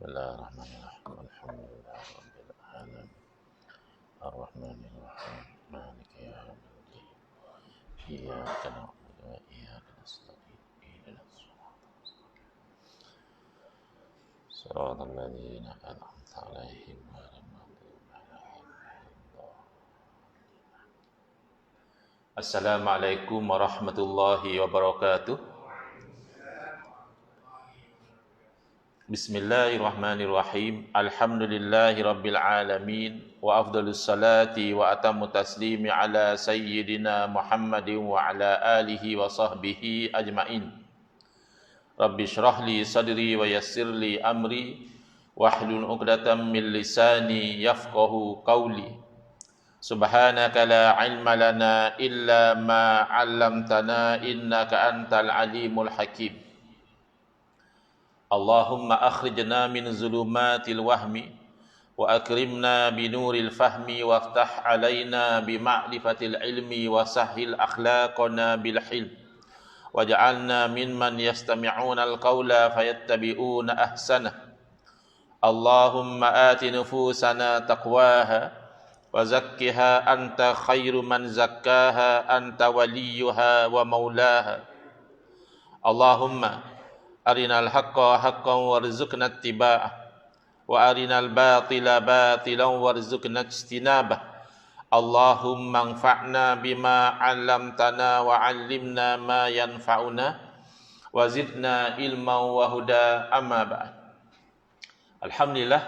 Bismillahirrahmanirrahim. Alhamdulillahirabbil alamin. Arrahmanir rahim. Maliki yaumiddin. Iyyaka na'budu wa iyyaka nasta'in. Ihdinas siratal ladzina an'amta 'alaihim ghairil maghdubi 'alaihim waladdallin. Assalamualaikum warahmatullahi wabarakatuh. Bismillahirrahmanirrahim. Alhamdulillahi rabbil alamin. Wa afdalus salati wa atammu taslimi ala sayyidina Muhammadin wa ala alihi wa sahbihi ajma'in. Rabbi shrah li sadri wa yassir li amri wahlul 'uqdatam min lisani yafqahu qawli. Subhanaka la ilma lana illa ma 'allamtana innaka antal alimul hakim. Allahumma akhrijna min zulumatil wahmi wa akrimna binuril fahmi waftah alaina bima'rifatil ilmi wa sahhil akhlaqana bil hilm waj'alna mimman yastami'una al-qawla fayattabi'una ahsanah. Allahumma ati nufusana taqwaha wa zakkiha anta khairu man zakkaha anta waliyuha wa maulaha. Allahumma arinal haqqa haqqan warzuqna ittiba'ah wa arinal batila batilan warzuqna ijtinabah. Allahumma anfa'na bima 'allamtana wa 'allimna ma yanfa'una wa zidna ilman wa huda. Amma ba'd. Alhamdulillah,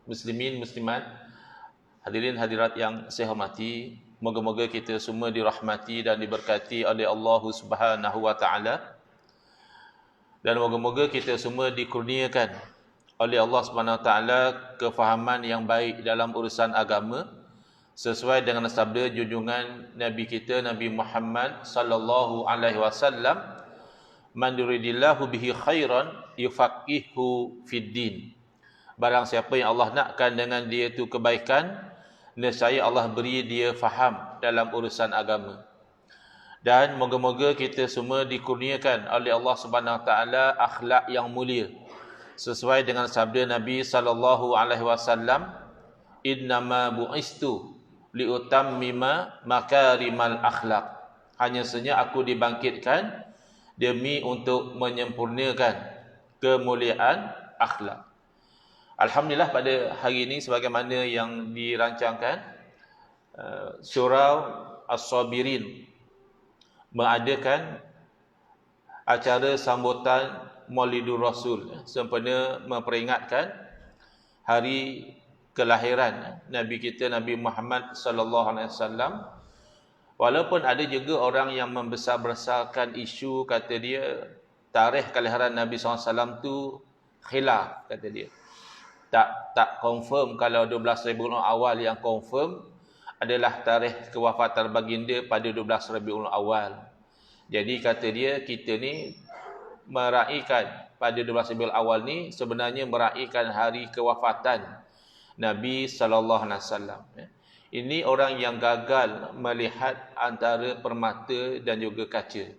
muslimin muslimat, hadirin hadirat yang saya hormati, moga-moga kita semua dirahmati dan diberkati oleh Allah Subhanahu wa taala. Dan moga-moga kita semua dikurniakan oleh Allah Subhanahu Wa Taala kefahaman yang baik dalam urusan agama sesuai dengan sabda junjungan Nabi kita Nabi Muhammad sallallahu alaihi wasallam, man yuridillahu bihi khairan yufaqihu fid din. Barang siapa yang Allah nakkan dengan dia itu kebaikan, nescaya Allah beri dia faham dalam urusan agama. Dan moga-moga kita semua dikurniakan oleh Allah Subhanahu Wa Taala akhlak yang mulia sesuai dengan sabda Nabi sallallahu alaihi wasallam, innama bu'istu liutammima makarimal akhlak. Hanya saja aku dibangkitkan demi untuk menyempurnakan kemuliaan akhlak. Alhamdulillah, pada hari ini sebagaimana yang dirancangkan, surau As-Sabirin mengadakan acara sambutan Maulidur Rasul sempena memperingatkan hari kelahiran Nabi kita Nabi Muhammad sallallahu alaihi wasallam. Walaupun ada juga orang yang membesar-besarkan isu, kata dia tarikh kelahiran Nabi sallallahu alaihi wasallam tu khilaf, kata dia. Tak confirm. Kalau 12 Rabiul Awal yang confirm adalah tarikh kewafatan baginda pada 12 Rabiul Awal. Jadi kata dia, kita ni meraihkan pada 12 Rabiul Awal ni sebenarnya meraihkan hari kewafatan Nabi sallallahu alaihi wasallam. Ini orang yang gagal melihat antara permata dan juga kaca.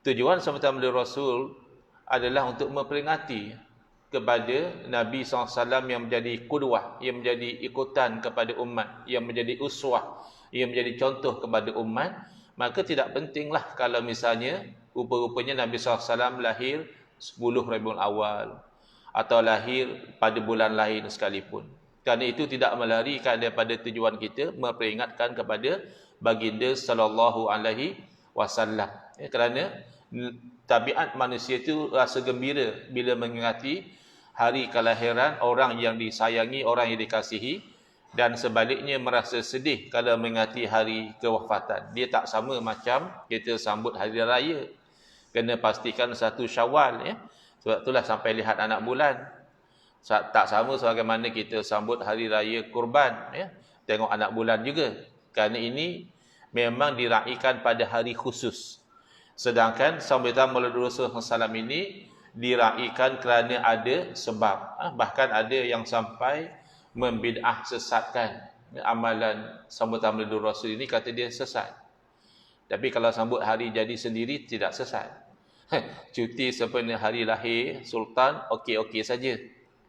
Tujuan sambutan Rasul adalah untuk memperingati kepada Nabi SAW yang menjadi qudwah, yang menjadi ikutan kepada umat, yang menjadi uswah, yang menjadi contoh kepada umat. Maka tidak pentinglah kalau misalnya rupa-rupanya Nabi SAW lahir 10 Rabiul Awal atau lahir pada bulan lain sekalipun. Kerana itu tidak melarikan daripada tujuan kita memperingatkan kepada baginda sallallahu alaihi wasallam. Kerana tabiat manusia itu rasa gembira bila mengingati hari kelahiran orang yang disayangi, orang yang dikasihi, dan sebaliknya merasa sedih kalau mengingati hari kewafatan. Dia tak sama macam kita sambut hari raya. Kena pastikan 1 Syawal, ya. Sebab itulah sampai lihat anak bulan. Tak sama sebagaimana kita sambut hari raya kurban, ya. Tengok anak bulan juga. Kerana ini memang diraihkan pada hari khusus. Sedangkan sambutan Maulidur Rasul SAW ini diraihkan kerana ada sebab. Bahkan ada yang sampai membid'ah sesatkan amalan sambutan Maulidur Rasul ini, kata dia sesat. Tapi kalau sambut hari jadi sendiri tidak sesat. Cuti sempena hari lahir Sultan, okey-okey saja.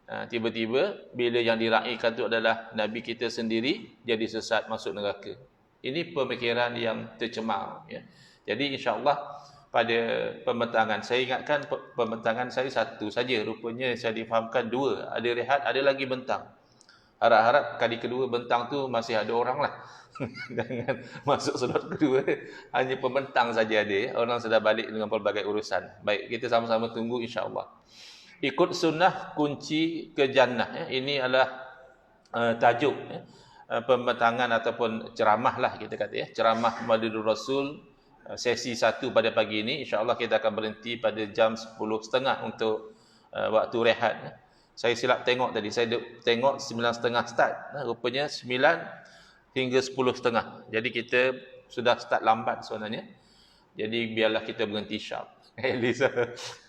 tiba-tiba bila yang diraikan itu adalah Nabi kita sendiri, jadi sesat masuk neraka. Ini pemikiran yang tercemar. Ya. Jadi insya-Allah pada pembentangan, saya ingatkan pembentangan saya satu saja, rupanya saya difahamkan dua, ada rehat, ada lagi bentang. Harap-harap kali kedua bentang tu masih ada orang lah. Jangan masuk slot kedua hanya pembentang saja ada, orang sudah balik dengan pelbagai urusan. Baik, kita sama-sama tunggu insya-Allah. Ikut sunnah kunci ke jannah, ya. Ini adalah tajuk, ya, pembentangan ataupun ceramah lah kita kata, ya. Ceramah Maulidul Rasul sesi 1 pada pagi ini. InsyaAllah kita akan berhenti pada jam 10.30 untuk waktu rehat, ya. Saya silap tengok tadi, saya tengok 9.30 start, rupanya 9 hingga 10.30. Jadi kita sudah start lambat sebenarnya. Jadi biarlah kita berhenti sharp. At least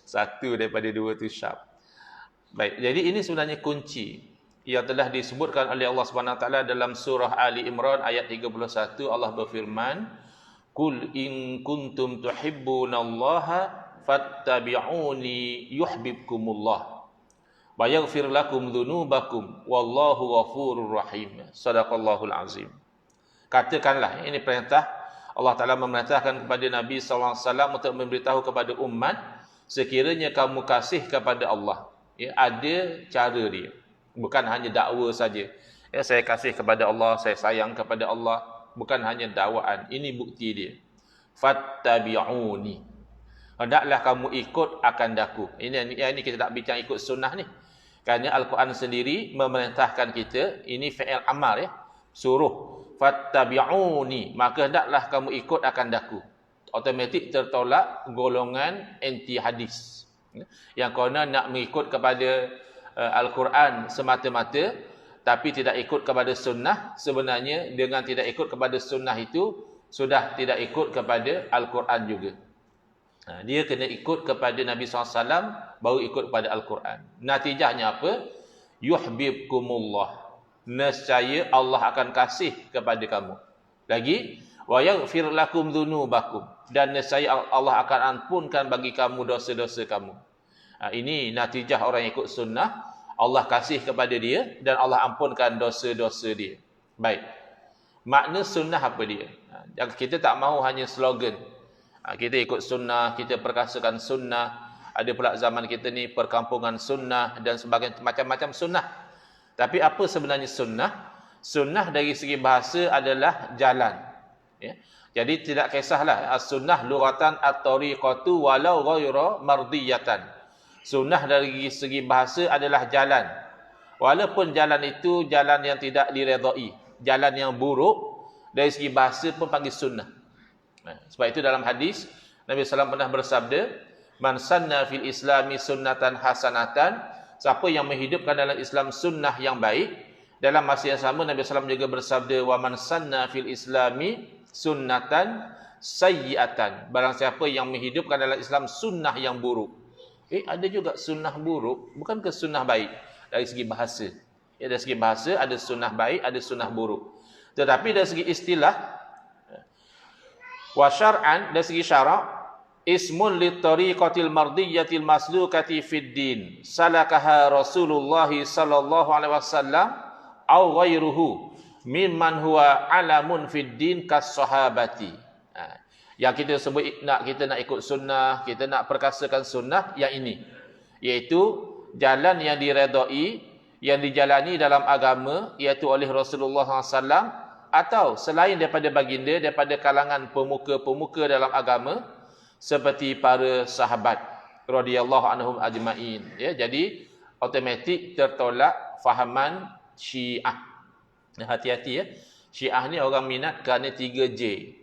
satu daripada dua tu sharp. Baik, jadi ini sebenarnya kunci yang telah disebutkan oleh Allah Subhanahu Wa Taala dalam surah Ali Imran ayat 31. Allah berfirman, "Qul in kuntum tuhibbunallaha fattabi'uni yuhibbukumullah wa yaghfir lakum dzunubakum wallahu ghafurur rahim." Sadaqallahul azim. Katakanlah, ini perintah Allah Taala memerintahkan kepada Nabi sallallahu alaihi wasallam untuk memberitahu kepada umat, sekiranya kamu kasih kepada Allah, ya, ada cara dia, bukan hanya dakwa saja. Ya, saya kasih kepada Allah, saya sayang kepada Allah, bukan hanya dakwaan. Ini bukti dia. Fattabi'uni. Hendaklah kamu ikut akan daku. Ini kita tak bincang ikut sunnah ni. Kerana Al-Quran sendiri memerintahkan kita, ini fi'il amal, ya. Suruh fattabi'uni, maka hendaklah kamu ikut akan daku. Automatik tertolak golongan anti hadis, yang kerana nak mengikut kepada Al-Quran semata-mata tapi tidak ikut kepada sunnah. Sebenarnya dengan tidak ikut kepada sunnah itu sudah tidak ikut kepada Al-Quran juga. Dia kena ikut kepada Nabi SAW baru ikut kepada Al-Quran. Natijahnya apa? Yuhibbukumullah, nescaya Allah akan kasih kepada kamu. Lagi, wa yaghfir lakum dzunubakum, dan nescaya Allah akan ampunkan bagi kamu dosa-dosa kamu. Ini natijah orang yang ikut sunnah. Allah kasih kepada dia dan Allah ampunkan dosa-dosa dia. Baik. Makna sunnah apa dia? Kita tak mahu hanya slogan. Kita ikut sunnah, kita perkasakan sunnah. Ada pula zaman kita ni perkampungan sunnah dan sebagainya, macam-macam sunnah. Tapi apa sebenarnya sunnah? Sunnah dari segi bahasa adalah jalan. Ya. Jadi tidak kisahlah as-sunnah lughatan at-tariqatu walau ghayra mardiyatan. Sunnah dari segi bahasa adalah jalan. Walaupun jalan itu jalan yang tidak diredai, jalan yang buruk, dari segi bahasa pun panggil sunnah. Sebab itu dalam hadis Nabi SAW pernah bersabda, "Man sanna fil islami sunnatan hasanatan." Siapa yang menghidupkan dalam Islam sunnah yang baik. Dalam masa yang sama Nabi SAW juga bersabda, "Wa man sanna fil islami sunnatan sayyi'atan." Barang siapa yang menghidupkan dalam Islam sunnah yang buruk. Ada juga sunnah buruk, bukan ke sunnah baik dari segi bahasa. Ya, dari segi bahasa ada sunnah baik, ada sunnah buruk. Tetapi dari segi istilah, wa syar'an, dari segi syarak, ismun litariqatil mardiyatil maslukati fid din salakaha Rasulullah sallallahu alaihi wasallam au ghairuhu mimman huwa alamun fid din kas sahabati. Yang kita sebut kita nak ikut sunnah, kita nak perkasakan sunnah yang ini, iaitu jalan yang diredai, yang dijalani dalam agama, iaitu oleh Rasulullah SAW atau selain daripada baginda, daripada kalangan pemuka-pemuka dalam agama seperti para sahabat radhiyallahu anhum ajma'in. Ya, jadi automatik tertolak fahaman Syiah. Hati-hati, ya. Syiah ni orang minat kerana 3J.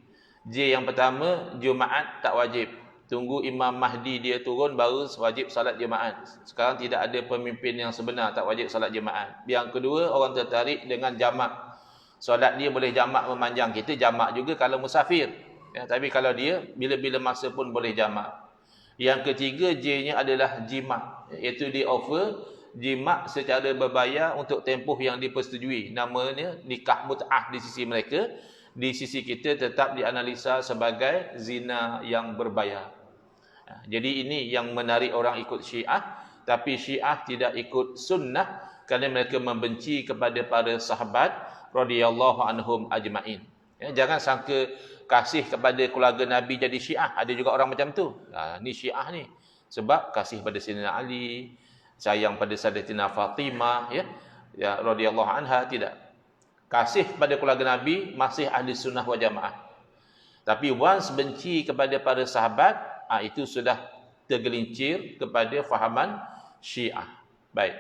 J yang pertama, Jumaat tak wajib. Tunggu Imam Mahdi dia turun baru wajib salat Jumaat. Sekarang tidak ada pemimpin yang sebenar, tak wajib salat Jumaat. Yang kedua, orang tertarik dengan jamak. Solat dia boleh jamak memanjang. Kita jamak juga kalau musafir. Ya, tapi kalau dia, bila-bila masa pun boleh jamak. Yang ketiga, J-nya adalah jimat. Iaitu dia offer jimat secara berbayar untuk tempoh yang dipersetujui. Namanya nikah mut'ah di sisi mereka. Di sisi kita tetap dianalisa sebagai zina yang berbayar. Jadi ini yang menarik orang ikut Syiah. Tapi Syiah tidak ikut sunnah kerana mereka membenci kepada para sahabat radhiyallahu anhum ajmain. Ya, jangan sangka kasih kepada keluarga Nabi jadi Syiah. Ada juga orang macam tu. Ni Syiah ni. Sebab kasih pada Sayyidina Ali, sayang pada Sayyidatina Fatimah, ya radhiyallahu anha, tidak. Kasih pada keluarga Nabi masih ahli sunnah wal jamaah. Tapi once benci kepada para sahabat, itu sudah tergelincir kepada fahaman Syiah. Baik.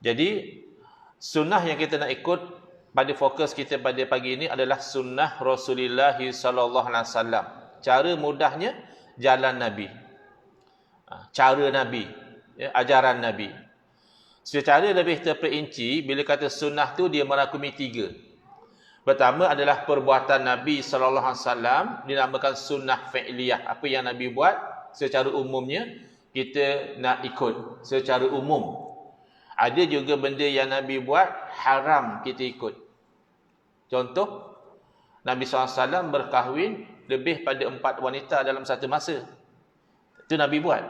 Jadi sunnah yang kita nak ikut pada fokus kita pada pagi ini adalah sunnah Rasulullah sallallahu alaihi wasallam. Cara mudahnya jalan Nabi. Cara Nabi, ajaran Nabi. Secara lebih terperinci, bila kata sunnah tu dia merangkumi 3. Pertama adalah perbuatan Nabi sallallahu alaihi wasallam, dinamakan sunnah fi'liyah. Apa yang Nabi buat secara umumnya kita nak ikut secara umum. Ada juga benda yang Nabi buat haram kita ikut. Contoh, Nabi SAW berkahwin lebih pada 4 wanita dalam satu masa. Itu Nabi buat.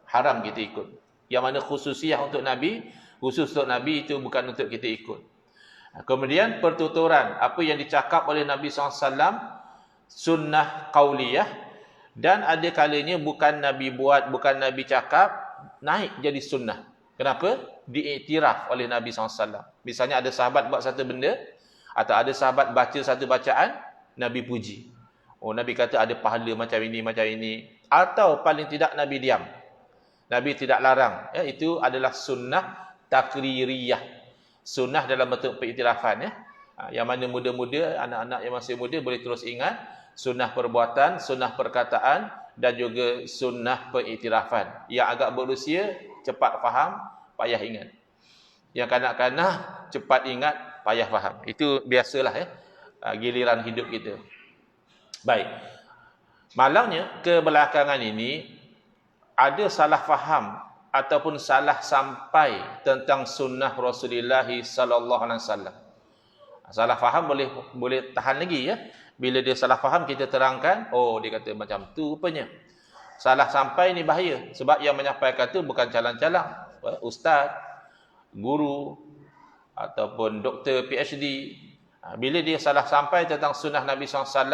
Haram kita ikut. Yang mana khususiyah untuk Nabi, khusus untuk Nabi itu bukan untuk kita ikut. Kemudian pertuturan, apa yang dicakap oleh Nabi SAW, sunnah qauliyah, dan ada kalanya bukan Nabi buat, bukan Nabi cakap, naik jadi sunnah. Kenapa? Diiktiraf oleh Nabi SAW. Misalnya ada sahabat buat satu benda, atau ada sahabat baca satu bacaan, Nabi puji. Oh, Nabi kata ada pahala macam ini, macam ini. Atau paling tidak Nabi diam. Nabi tidak larang. Itu adalah sunnah takririyah. Sunnah dalam bentuk pengiktirafan. Yang mana muda-muda, anak-anak yang masih muda boleh terus ingat. Sunnah perbuatan, sunnah perkataan, dan juga sunnah pengiktirafan. Yang agak berusia, cepat faham, payah ingat. Yang kanak-kanak, cepat ingat, payah faham. Itu biasalah giliran hidup kita. Baik. Malangnya, kebelakangan ini, ada salah faham ataupun salah sampai tentang sunnah Rasulullah sallallahu alaihi wasallam. Salah faham boleh tahan lagi ya. Bila dia salah faham kita terangkan, oh dia kata macam tu rupanya. Salah sampai ni bahaya sebab yang menyampaikan tu bukan calang-calang, ustaz, guru ataupun doktor PhD. Bila dia salah sampai tentang sunnah Nabi SAW,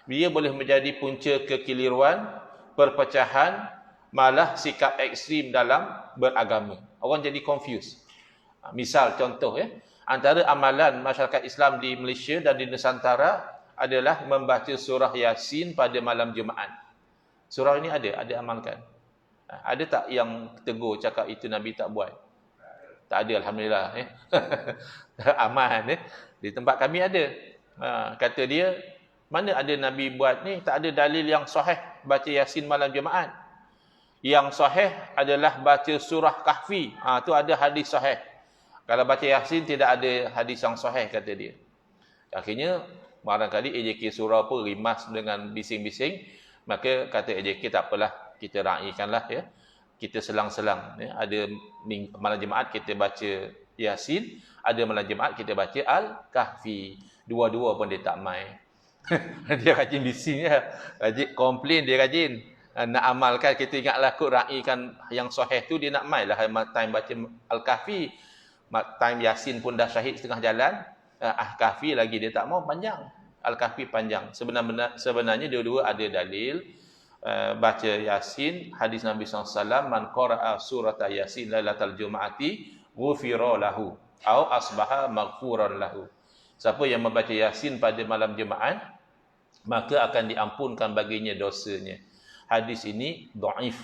dia boleh menjadi punca kekeliruan, perpecahan, malah sikap ekstrim dalam beragama. Orang jadi confused. Misal contoh antara amalan masyarakat Islam di Malaysia dan di Nusantara adalah membaca surah Yasin pada malam Jumaat. Surah ini ada amalkan. Ada tak yang tegur cakap itu Nabi tak buat? Tak ada, alhamdulillah. Aman. Di tempat kami ada. Kata dia, mana ada Nabi buat ni? Tak ada dalil yang sahih baca Yasin malam Jumaat. Yang sahih adalah baca surah Kahfi. Tu ada hadis sahih. Kalau baca Yasin tidak ada hadis yang sahih, kata dia. Akhirnya barangkali AJK surau pun rimas dengan bising-bising, maka kata AJK tak apalah, kita raikanlah ya. Kita selang-selang ya. Ada malam Jumaat kita baca Yasin, ada malam Jumaat kita baca Al-Kahfi. Dua-dua pun dia tak main. Dia rajin bising ya. Rajin komplain, dia rajin. Nak amalkan, kita ingatlah kot raikan yang sahih tu, dia nak main lah time baca Al-Kahfi. Time Yasin pun dah syahid setengah jalan. Kahfi lagi dia tak mau, panjang. Al-Kahfi panjang. Sebenarnya dua-dua ada dalil. Baca Yasin, hadis Nabi SAW, man qara'a surata Yasin lailatal jum'ati ghufira lahu au asbaha maghfuran lahu. Siapa yang membaca Yasin pada malam Jumaat, maka akan diampunkan baginya dosanya. Hadis ini dhaif,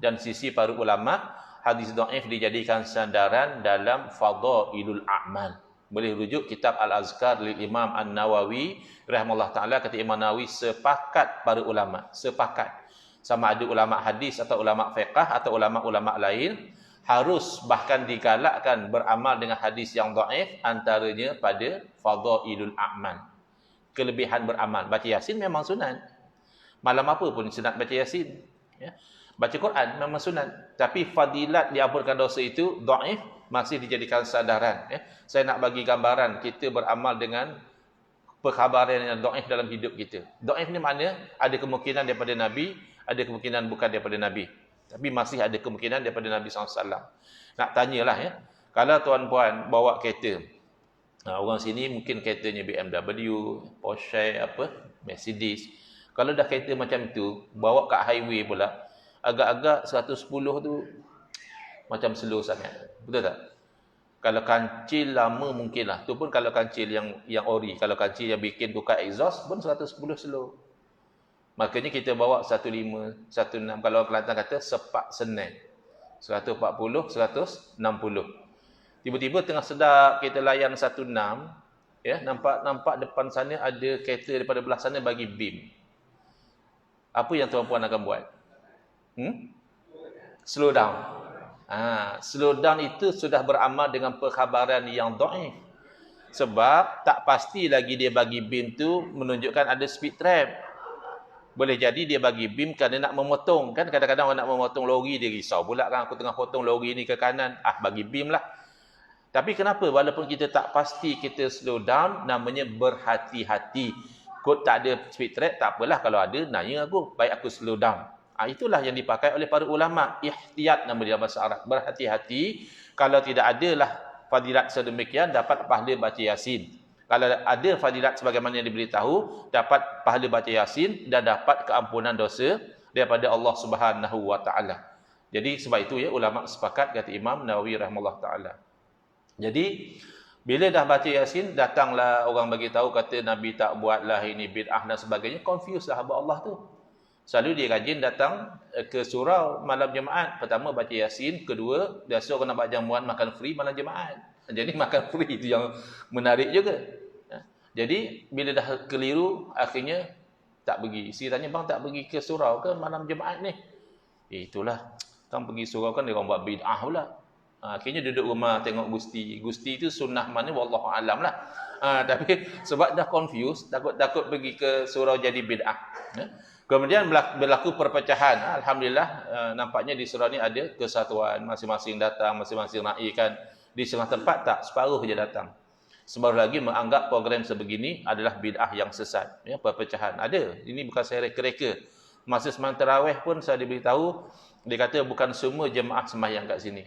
dan sisi para ulama hadis dhaif dijadikan sandaran dalam fadailul a'mal. Boleh rujuk kitab Al-Azkar lil Imam An-Nawawi rahimahullah taala. Kata Imam Nawawi, sepakat para ulama, sepakat, sama ada ulama hadis atau ulama fiqh atau ulama-ulama lain, harus bahkan digalakkan beramal dengan hadis yang dhaif, antaranya pada fadailul a'mal, kelebihan beramal. Baca Yasin memang sunat. Malam apa pun sunat baca Yasin. Ya. Baca Quran memang sunat. Tapi fadilat diampunkan dosa itu dhaif, masih dijadikan sandaran. Ya. Saya nak bagi gambaran kita beramal dengan perkhabaran yang dhaif dalam hidup kita. Dhaif ni makna ada kemungkinan daripada Nabi, ada kemungkinan bukan daripada Nabi. Tapi masih ada kemungkinan daripada Nabi SAW. Nak tanyalah ya, kalau tuan-puan bawa kereta, orang sini mungkin keretanya BMW, Porsche, Mercedes. Kalau dah kereta macam tu, bawa kat highway pula, agak-agak 110 tu macam slow sangat. Betul tak? Kalau kancil lama mungkin lah. Tu pun kalau kancil yang ori. Kalau kancil yang bikin tukar exhaust pun 110 slow. Makanya kita bawa 15, 16. Kalau orang Kelantan kata sepak senai. 140, 160. Tiba-tiba tengah sedap kita layan 16, ya, nampak depan sana ada kereta daripada belah sana bagi beam. Apa yang tuan-puan akan buat? Slow down. Slow down itu sudah beramal dengan perkhabaran yang dhaif. Sebab tak pasti lagi dia bagi beam tu menunjukkan ada speed trap. Boleh jadi dia bagi beam kerana nak memotong. Kan kadang-kadang orang nak memotong lori, dia risau pula kan, aku tengah potong lori ni ke kanan, bagi beam lah. Tapi kenapa walaupun kita tak pasti kita slow down, namanya berhati-hati. Kod tak ada speed trap, tak apalah, kalau ada nanya aku, baik aku slow down. Itulah yang dipakai oleh para ulama. Ihtiyat nama dia bahasa Arab. Berhati-hati. Kalau tidak adalah fadilat sedemikian, dapat pahala baca Yasin. Kalau ada fadilat sebagaimana yang diberitahu, dapat pahala baca Yasin dan dapat keampunan dosa daripada Allah Subhanahu wa taala. Jadi sebab itu ya ulama sepakat, kata Imam Nawawi rahimahullah taala. Jadi bila dah baca Yasin, datanglah orang bagi tahu kata Nabi tak buatlah ini bid'ah dan sebagainya, confuse lah hamba Allah tu. Selalu dia rajin datang ke surau malam Jumaat. Pertama baca Yasin, kedua biasa orang nak buat jamuan makan free malam Jumaat. Jadi makan free itu yang menarik juga. Jadi bila dah keliru, akhirnya tak pergi. Si tanya, bang tak pergi ke surau ke malam Jumaat ni? Itulah, kan pergi surau kan dia orang buat bid'ah pula. Akhirnya duduk rumah tengok Gusti. Gusti itu sunnah mana wallahu alam lah. Tapi sebab dah confused, takut pergi ke surau jadi bid'ah. Kemudian berlaku perpecahan. Alhamdulillah, nampaknya di surau ni ada kesatuan, masing-masing datang, masing-masing naikkan. Di setengah tempat tak, separuh je datang. Sebaru lagi menganggap program sebegini adalah bid'ah yang sesat. Ya, perpecahan. Ada. Ini bukan saya reka-reka. Masa semalam tarawih pun saya diberitahu, dia kata bukan semua jemaah sembahyang kat sini.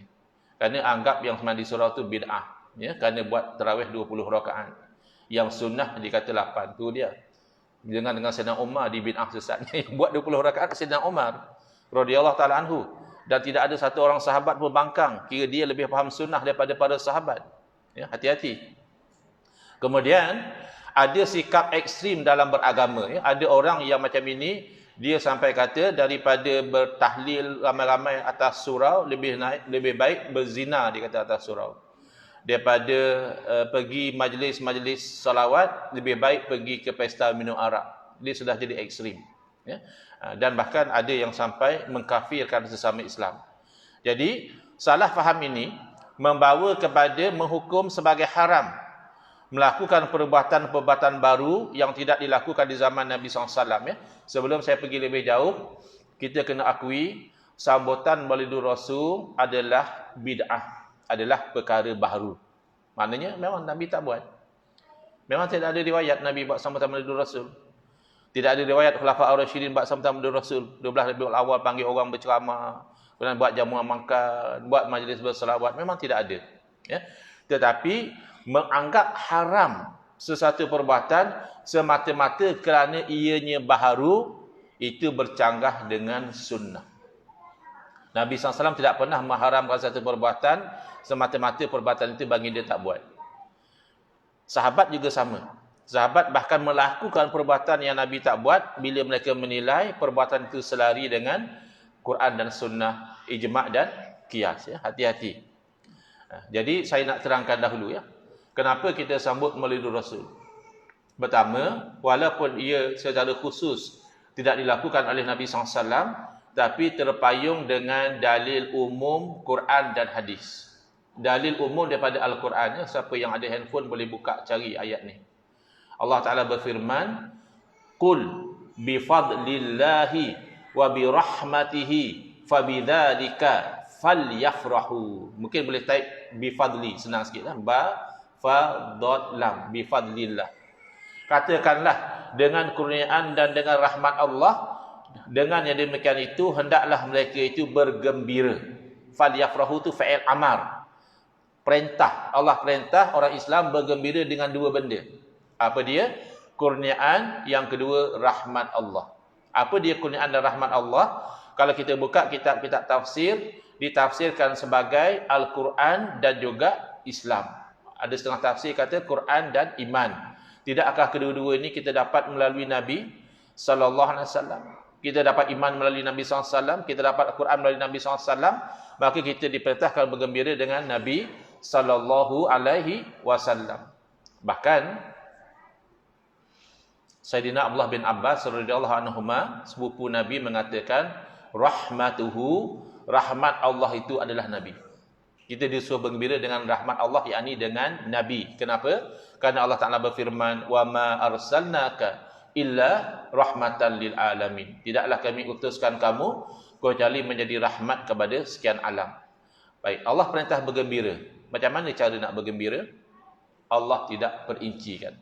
Kerana anggap yang sembahyang di surau tu bid'ah. Ya, kerana buat tarawih 20 rakaat. Yang sunnah dia kata 8. Tu dia. Dengan Sayyidina Umar di bid'ah sesatnya yang buat 20 rakaat Sayyidina Umar radhiyallahu taala anhu, dan tidak ada satu orang sahabat pun bangkang kira dia lebih faham sunnah daripada para sahabat. Ya, hati-hati. Kemudian ada sikap ekstrim dalam beragama, ya. Ada orang yang macam ini, dia sampai kata daripada bertahlil ramai-ramai atas surau lebih baik berzina, dia kata atas surau. Daripada pergi majlis-majlis salawat, lebih baik pergi ke pesta minum arak. Dia sudah jadi ekstrim. Ya? Dan bahkan ada yang sampai mengkafirkan sesama Islam. Jadi, salah faham ini membawa kepada menghukum sebagai haram melakukan perbuatan-perbuatan baru yang tidak dilakukan di zaman Nabi SAW. Ya? Sebelum saya pergi lebih jauh, kita kena akui sambutan Maulidur Rasul adalah bid'ah. Adalah perkara baru. Maknanya memang Nabi tak buat. Memang tidak ada riwayat Nabi buat sambutan Maulidur Rasul. Tidak ada riwayat Khulafa' ar-Rasyidin buat sambutan Maulidur Rasul. 12 Rabiul Awal panggil orang berceramah, kemudian buat jamuan makan, buat majlis berselawat. Memang tidak ada. Ya. Tetapi menganggap haram sesuatu perbuatan semata-mata kerana ianya baharu, itu bercanggah dengan sunnah. Nabi SAW tidak pernah mengharamkan satu perbuatan semata-mata perbuatan itu bagi dia tak buat. Sahabat juga sama. Sahabat bahkan melakukan perbuatan yang Nabi tak buat bila mereka menilai perbuatan itu selari dengan Quran dan sunnah, ijma' dan qiyas. Ya. Hati-hati. Jadi saya nak terangkan dahulu ya. Kenapa kita sambut Maulidur Rasul? Pertama, walaupun ia secara khusus tidak dilakukan oleh Nabi SAW, tapi terpayung dengan dalil umum Quran dan hadis. Dalil umum daripada Al-Quran. Ya. Siapa yang ada handphone boleh buka cari ayat ni. Allah Ta'ala berfirman, Qul bifadlillahi wa birahmatihi fabidzalika falyafrahu. Mungkin boleh type bifadli, senang sikit lah. Ba, fa, dot, lam. Bifadlillah. Katakanlah dengan kurniaan dan dengan rahmat Allah, Dengan yang demikian itu, hendaklah mereka itu bergembira. Falyafrahu tu fa'il amar. Perintah. Allah perintah orang Islam bergembira dengan dua benda. Apa dia? Kurniaan. Yang kedua, rahmat Allah. Apa dia kurniaan dan rahmat Allah? Kalau kita buka kitab-kitab tafsir, ditafsirkan sebagai Al-Quran dan juga Islam. Ada setengah tafsir kata Quran dan iman. Tidakkah kedua-dua ini kita dapat melalui Nabi sallallahu alaihi wasallam? Kita dapat iman melalui Nabi sallallahu alaihi wasallam, kita dapat Al-Quran melalui Nabi sallallahu alaihi wasallam, maka kita diperintahkan bergembira dengan Nabi sallallahu alaihi wasallam. Bahkan Sayyidina Abdullah bin Abbas radhiyallahu anhuma, sepupu Nabi, mengatakan rahmatuhu, rahmat Allah itu adalah Nabi. Kita disuruh bergembira dengan rahmat Allah, yakni dengan Nabi. Kenapa? Karena Allah Ta'ala berfirman, wa ma arsalnaka illa rahmatan lil alamin. Tidaklah kami utuskan kamu kecuali menjadi rahmat kepada sekian alam. Baik, Allah perintah bergembira. Macam mana cara nak bergembira? Allah tidak perincikan.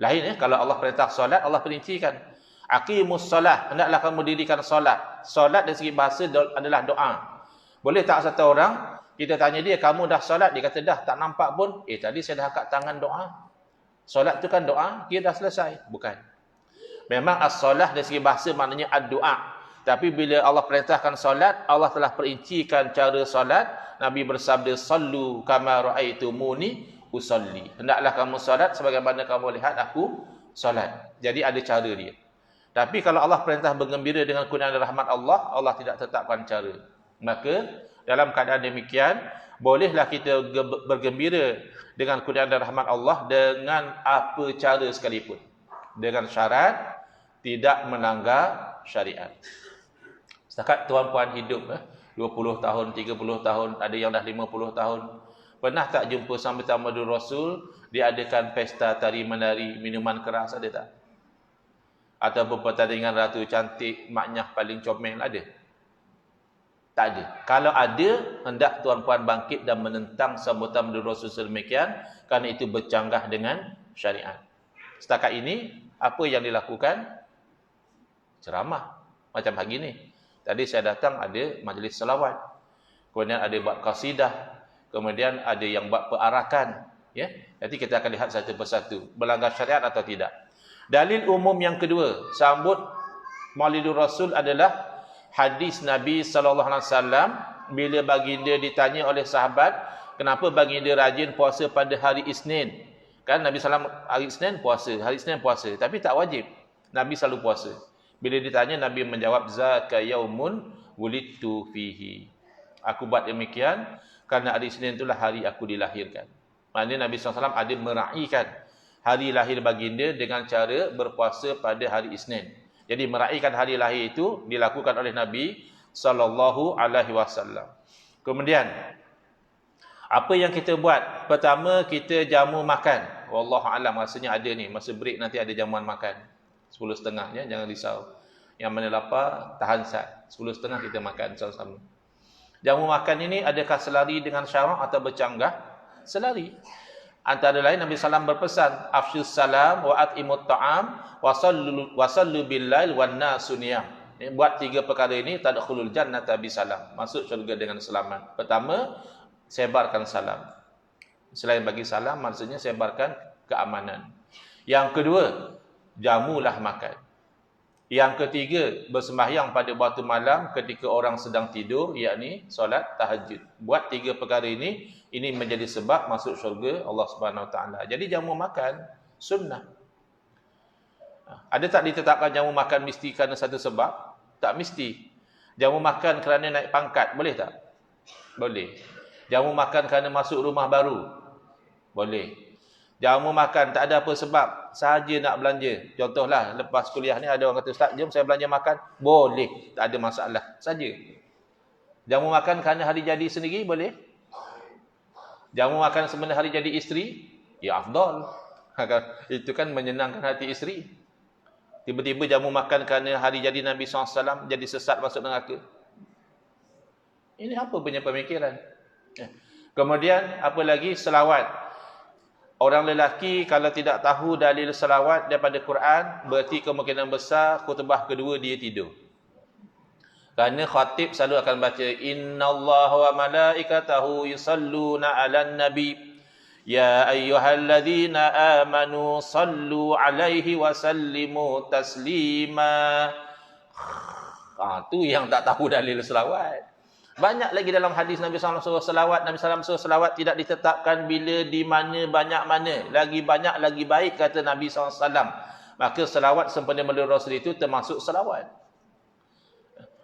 Lain kalau Allah perintah solat, Allah perincikan. Aqimus solat, hendaklah kamu dirikan solat. Solat dari segi bahasa adalah doa. Boleh tak satu orang kita tanya dia, kamu dah solat? Dia kata dah, tak nampak pun. Tadi saya dah angkat tangan doa. Solat tu kan doa, dia dah selesai. Bukan. Memang as-solah dari segi bahasa maknanya ad-doa. Tapi bila Allah perintahkan solat, Allah telah perincikan cara solat. Nabi bersabda, sallu kama ra'aitumuni usolli. Hendaklah kamu solat sebagaimana kamu lihat aku solat. Jadi ada cara dia. Tapi kalau Allah perintah bergembira dengan kurniaan dan rahmat Allah, Allah tidak tetapkan cara. Maka dalam keadaan demikian, bolehlah kita bergembira dengan kurniaan dan rahmat Allah dengan apa cara sekalipun. Dengan syarat tidak melanggar syariat. Setakat tuan-puan hidup 20 tahun, 30 tahun, ada yang dah 50 tahun. Pernah tak jumpa sampai Tamadun Rasul diadakan pesta tari menari minuman keras, ada tak? Ataupun pertandingan ratu cantik, maknyah paling comel, ada? Tak ada. Kalau ada, hendak tuan-puan bangkit dan menentang sambutan Rasul sedemikian, kerana itu bercanggah dengan syariat. Setakat ini, apa yang dilakukan? Ceramah. Macam hari ni. Tadi saya datang ada majlis selawat. Kemudian ada buat qasidah. Kemudian ada yang buat perarakan. Ya? Nanti kita akan lihat satu persatu. Berlanggar syariat atau tidak. Dalil umum yang kedua, sambut Maulidur Rasul adalah hadis Nabi SAW bila baginda ditanya oleh sahabat, kenapa baginda rajin puasa pada hari Isnin? Kan Nabi SAW hari Isnin puasa, hari Isnin puasa. Tapi tak wajib. Nabi selalu puasa. Bila ditanya, Nabi menjawab, zaka yaumun wulidtu fihi. Aku buat demikian kerana hari Isnin itulah hari aku dilahirkan. Maknanya Nabi SAW ada meraihkan hari lahir baginda dengan cara berpuasa pada hari Isnin. Jadi meraihkan hari lahir itu dilakukan oleh Nabi SAW. Kemudian, apa yang kita buat? Pertama, kita jamu makan. Wallahu a'lam, rasanya ada ni. Masa break nanti ada jamuan makan. 10.30 ya, jangan risau. Yang mana lapar, tahan sat. 10.30 kita makan sama-sama. Jamu makan ini adakah selari dengan syarak atau bercanggah? Selari. Antara lain Nabi SAW berpesan, afsyus salam wa at'imut ta'am wa sallu bil-lail wan nasu niyam. Buat 3 perkara ini tadkhulul jannata bisalam. Masuk syurga dengan selamat. Pertama, sebarkan salam. Selain bagi salam, maksudnya sebarkan keamanan. Yang kedua, jamulah makan. Yang ketiga, bersembahyang pada waktu malam ketika orang sedang tidur, yakni solat tahajud. Buat 3 perkara ini menjadi sebab masuk syurga Allah Subhanahu Wa Taala. Jadi jamu makan sunnah. Ada tak ditetapkan jamu makan mesti kerana satu sebab? Tak mesti. Jamu makan kerana naik pangkat, boleh tak? Boleh. Jamu makan kerana masuk rumah baru, boleh. Jamu makan tak ada apa sebab, sahaja nak belanja. Contohlah, lepas kuliah ni ada orang kata, Ustaz, jom saya belanja makan. Boleh, tak ada masalah, saja. Jamu makan kerana hari jadi sendiri, boleh. Jamu makan sebenarnya hari jadi isteri, ya afdal. Itu kan menyenangkan hati isteri. Tiba-tiba jamu makan kerana hari jadi Nabi SAW, jadi sesat masuk neraka. Ini apa punya pemikiran? Kemudian, apa lagi? Selawat. Orang lelaki kalau tidak tahu dalil selawat daripada Quran, berarti kemungkinan besar khutbah kedua dia tidur. Kerana khatib selalu akan baca innallaha wa malaikatahu yusalluna 'alan nabi ya ayyuhalladzina amanu sallu 'alaihi wa sallimu taslima. Tu yang tak tahu dalil selawat. Banyak lagi dalam hadis Nabi SAW suruh selawat. Nabi SAW suruh selawat tidak ditetapkan bila, di mana, banyak mana. Lagi banyak, lagi baik, kata Nabi SAW. Maka selawat sempena melalui Rasul itu termasuk selawat.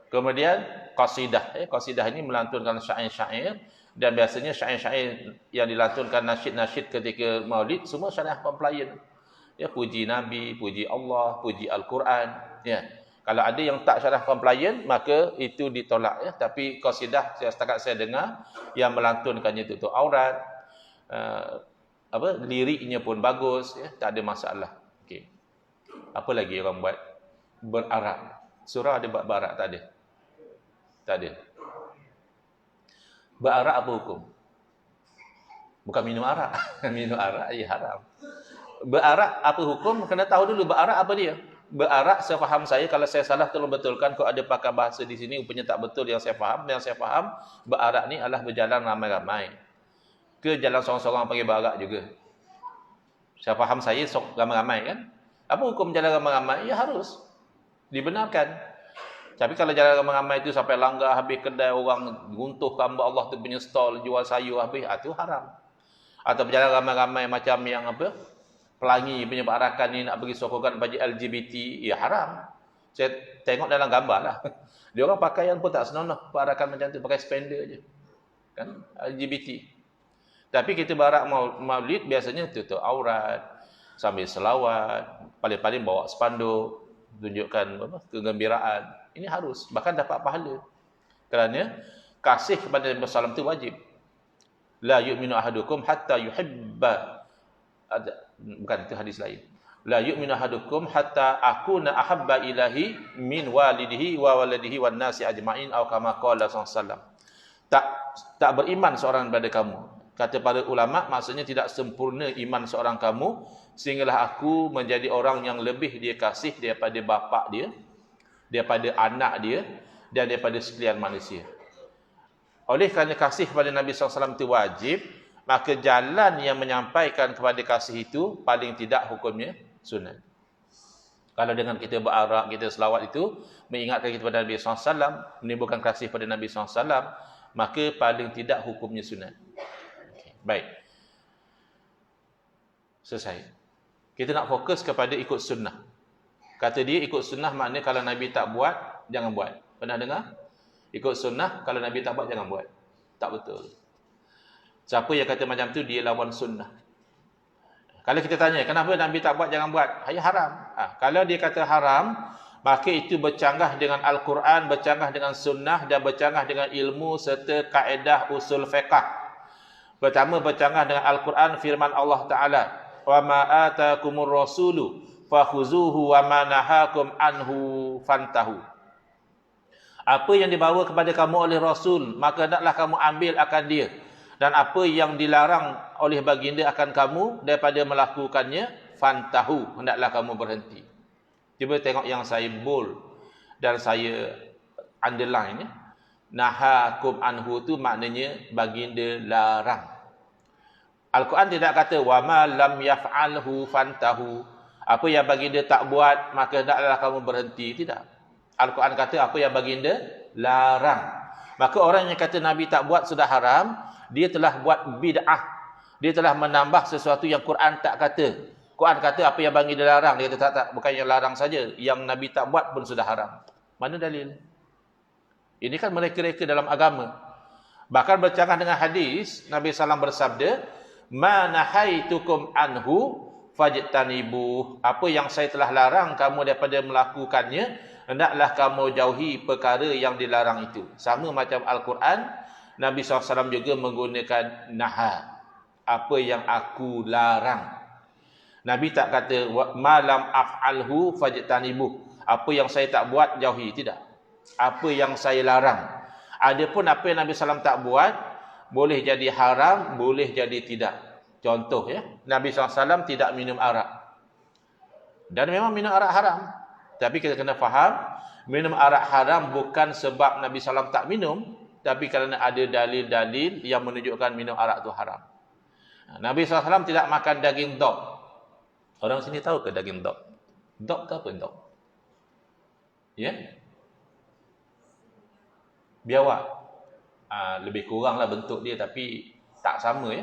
Kemudian, qasidah. Qasidah ini melantunkan syair-syair. Dan biasanya syair-syair yang dilantunkan nasyid-nasyid ketika maulid, semua syariah pempelayan. Puji Nabi, puji Allah, puji Al-Quran. Kalau ada yang tak syarah compliant, maka itu ditolak. Tapi qasidah setakat saya dengar yang melantunkannya itu aurat, liriknya pun bagus, tak ada masalah. Okay. Apa lagi orang buat? Berarak. Surah ada buat berarak? Tak ada. Tak ada. Berarak apa hukum? Bukan minum arak. Minum arak haram. Berarak apa hukum? Kena tahu dulu berarak apa dia. Berarak, sefaham saya, kalau saya salah tolong betulkan. Kalau ada pakar bahasa di sini rupanya tak betul yang saya faham. Yang saya faham, berarak ni adalah berjalan ramai-ramai. Ke jalan seorang-seorang panggil berarak juga. Saya faham saya ramai-ramai kan. Apa hukum jalan ramai-ramai? Ya harus dibenarkan. Tapi kalau jalan ramai-ramai itu sampai langgar habis kedai orang, runtuh hamba Allah tu punya stall, jual sayur habis, itu haram. Atau berjalan ramai-ramai macam yang pelangi punya berakan ni nak bagi sokongan bagi LGBT, haram. Saya tengok dalam gambar lah. Dia orang pakaian pun tak senonoh berakan macam tu, pakai spender je. Kan LGBT. Tapi kita berak maulid biasanya tutup aurat, sambil selawat, paling-paling bawa spanduk, tunjukkan kegembiraan. Ini harus, bahkan dapat pahala. Kerana kasih kepada Nabi sallallahu alaihi wasallam itu wajib. La yu'minu ahadukum hatta yuhibba, bukan, itu hadis lain. La yu'minu ahadukum hatta akuna ahabba ilahi min walidihi wa waladihi wan nasi ajma'in, atau kama qala sallallahu. Tak beriman seorang daripada kamu. Kata para ulama, maksudnya tidak sempurna iman seorang kamu sehinggalah aku menjadi orang yang lebih dia kasih daripada bapa dia, daripada anak dia, dan daripada sekalian manusia. Oleh kerana kasih kepada Nabi SAW itu wajib, maka jalan yang menyampaikan kepada kasih itu paling tidak hukumnya sunat. Kalau dengan kita berarak, kita selawat itu mengingatkan kita kepada Nabi SAW, menimbulkan kasih kepada Nabi SAW, maka paling tidak hukumnya sunat. Okay. Baik. Selesai. Kita nak fokus kepada ikut sunnah. Kata dia ikut sunnah maknanya kalau Nabi tak buat, jangan buat. Pernah dengar? Ikut sunnah, kalau Nabi tak buat, jangan buat. Tak betul. Siapa yang kata macam tu, dia lawan sunnah. Kalau kita tanya, kenapa Nabi tak buat, jangan buat? Haram. Kalau dia kata haram, maka itu bercanggah dengan Al-Quran, bercanggah dengan sunnah, dan bercanggah dengan ilmu serta kaedah usul fiqah. Pertama, bercanggah dengan Al-Quran, firman Allah Ta'ala, وَمَا آتَاكُمُ الرَّسُولُ فَخُذُوهُ وَمَا نَهَاكُمْ عَنْهُ فَانْتَهُوا. Apa yang dibawa kepada kamu oleh Rasul, maka hendaklah kamu ambil akan dia. Dan apa yang dilarang oleh baginda akan kamu daripada melakukannya, fantahu, hendaklah kamu berhenti. Cuba tengok yang saya bold dan saya underline. Nahakum anhu tu maknanya baginda larang. Al-Quran tidak kata wa ma lam yaf'alhu fantahu. Apa yang baginda tak buat, maka hendaklah kamu berhenti. Tidak. Al-Quran kata apa yang baginda larang. Maka orang yang kata Nabi tak buat sudah haram, dia telah buat bid'ah. Dia telah menambah sesuatu yang Quran tak kata. Quran kata apa yang baginda larang, dia kata tak, bukan yang larang saja, yang Nabi tak buat pun sudah haram. Mana dalil? Ini kan mereka-reka dalam agama. Bahkan bercanggah dengan hadis, Nabi SAW bersabda, "Ma nahaitukum anhu fajtanibuh." Apa yang saya telah larang kamu daripada melakukannya, hendaklah kamu jauhi perkara yang dilarang itu. Sama macam Al-Quran, Nabi SAW juga menggunakan naha. Apa yang aku larang. Nabi tak kata malam af'alhu fajtanibuh. Apa yang saya tak buat, jauhi. Tidak. Apa yang saya larang. Adapun apa yang Nabi SAW tak buat, boleh jadi haram, boleh jadi tidak. Contoh ya, Nabi SAW tidak minum arak. Dan memang minum arak haram. Tapi kita kena faham, minum arak haram bukan sebab Nabi SAW tak minum, tapi kerana ada dalil-dalil yang menunjukkan minum arak itu haram. Nabi SAW tidak makan daging dog. Orang sini tahu ke daging dog? Dog tu apa dog? Ya? Biawak. Lebih kuranglah bentuk dia, tapi tak sama ya.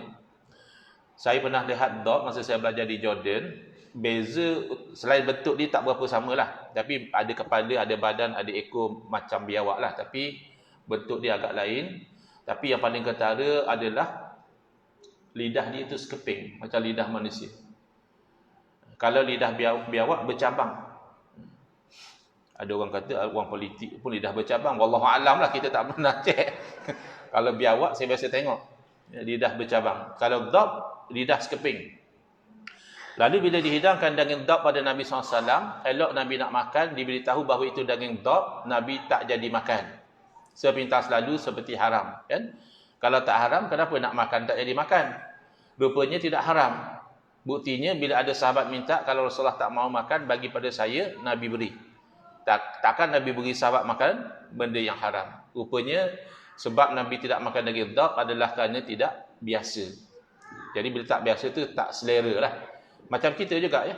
Saya pernah lihat dog masa saya belajar di Jordan. Beza, selain bentuk dia tak berapa samalah. Tapi ada kepala, ada badan, ada ekor macam biawak lah. Tapi bentuk dia agak lain. Tapi yang paling ketara adalah lidah dia itu sekeping, macam lidah manusia. Kalau lidah biawak bercabang. Ada orang kata, orang politik pun lidah bercabang. Wallahualam lah, kita tak pernah cek. Kalau biawak, saya biasa tengok. Lidah bercabang. Kalau dog, lidah sekeping. Lalu bila dihidangkan daging dog pada Nabi SAW, elok Nabi nak makan, diberitahu bahawa itu daging dog, Nabi tak jadi makan. Sepintas lalu seperti haram. Kan? Kalau tak haram, kenapa nak makan tak jadi makan? Rupanya tidak haram. Buktinya bila ada sahabat minta, kalau Rasulullah tak mau makan, bagi pada saya, Nabi beri. Takkan Nabi beri sahabat makan benda yang haram. Rupanya sebab Nabi tidak makan daging dog adalah kerana tidak biasa. Jadi bila tak biasa tu tak selera lah. Macam kita juga ya.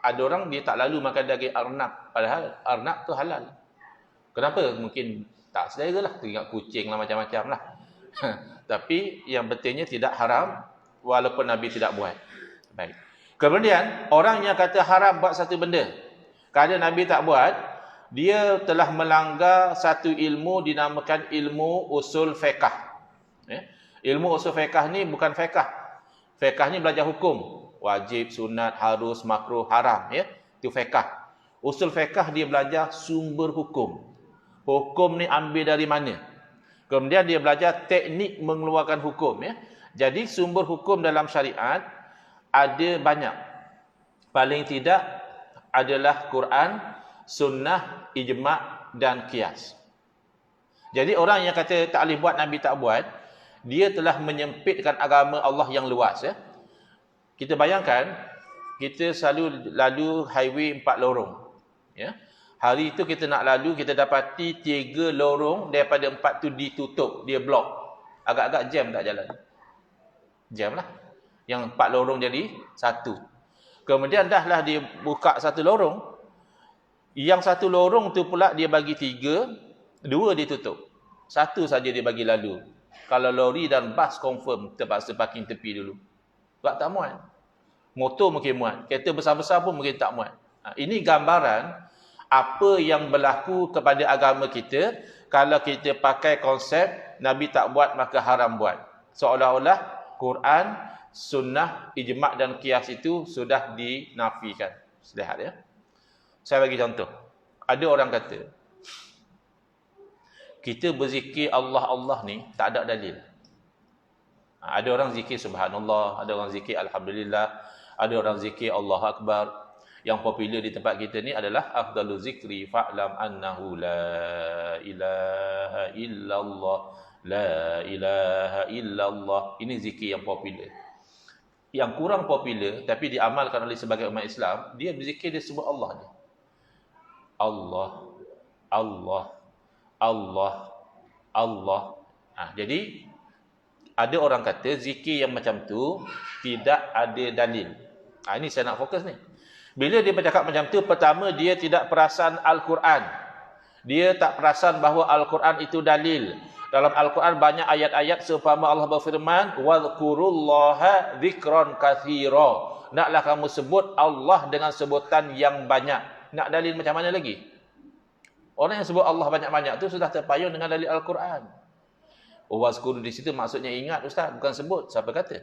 Ada orang dia tak lalu makan daging arnab, padahal arnab tu halal. Kenapa? Mungkin tak selera lah, teringat kucing lah, macam-macam lah. Tapi yang pentingnya tidak haram, walaupun Nabi tidak buat. Baik. Kemudian orang yang kata haram buat satu benda, kerana Nabi tak buat, dia telah melanggar satu ilmu dinamakan ilmu usul fiqh. Ilmu usul fiqh ni bukan fiqh. Fiqh ni belajar hukum. Wajib, sunat, harus, makruh, haram. Ya? Itu fiqh. Usul fiqh dia belajar sumber hukum. Hukum ni ambil dari mana. Kemudian dia belajar teknik mengeluarkan hukum. Ya? Jadi sumber hukum dalam syariat ada banyak. Paling tidak adalah Quran, sunnah, ijma' dan qiyas. Jadi orang yang kata tak boleh buat, Nabi tak buat, dia telah menyempitkan agama Allah yang luas. Ya? Kita bayangkan, kita selalu lalu highway 4 lorong. Ya? Hari itu kita nak lalu, kita dapati 3 lorong daripada 4 tu ditutup, dia blok. Agak-agak jam tak jalan. Jam lah. Yang 4 lorong jadi 1. Kemudian dahlah dia buka 1 lorong. Yang 1 lorong tu pula dia bagi 3, 2 dia tutup. 1 saja dia bagi lalu. Kalau lori dan bas confirm terpaksa parking tepi dulu. Sebab tak muat. Motor mungkin muat. Kereta besar-besar pun mungkin tak muat. Ini gambaran apa yang berlaku kepada agama kita kalau kita pakai konsep Nabi tak buat maka haram buat. Seolah-olah Quran, sunnah, ijma' dan qiyas itu sudah dinafikan. Lihat ya. Saya bagi contoh. Ada orang kata, kita berzikir Allah-Allah ni tak ada dalil. Ada orang zikir subhanallah, ada orang zikir alhamdulillah, ada orang zikir Allahu akbar. Yang popular di tempat kita ni adalah afdalu zikri fa'lam annahu la ilaha illallah, la ilaha illallah. Ini zikir yang popular. Yang kurang popular tapi diamalkan oleh sebagai umat Islam, dia berzikir dia sebut Allah ni. Allah, Allah, Allah, Allah. Jadi ada orang kata zikir yang macam tu tidak ada dalil. Ini saya nak fokus ni. Bila dia bercakap macam tu, pertama dia tidak perasan Al-Quran. Dia tak perasan bahawa Al-Quran itu dalil. Dalam Al-Quran banyak ayat-ayat seumpama Allah berfirman, "Wadhkurullaha dzikran katsira." Naklah kamu sebut Allah dengan sebutan yang banyak. Nak dalil macam mana lagi? Orang yang sebut Allah banyak-banyak tu sudah terpayung dengan dalil Al-Quran. Wazkuru di situ maksudnya ingat, ustaz, bukan sebut. Siapa kata?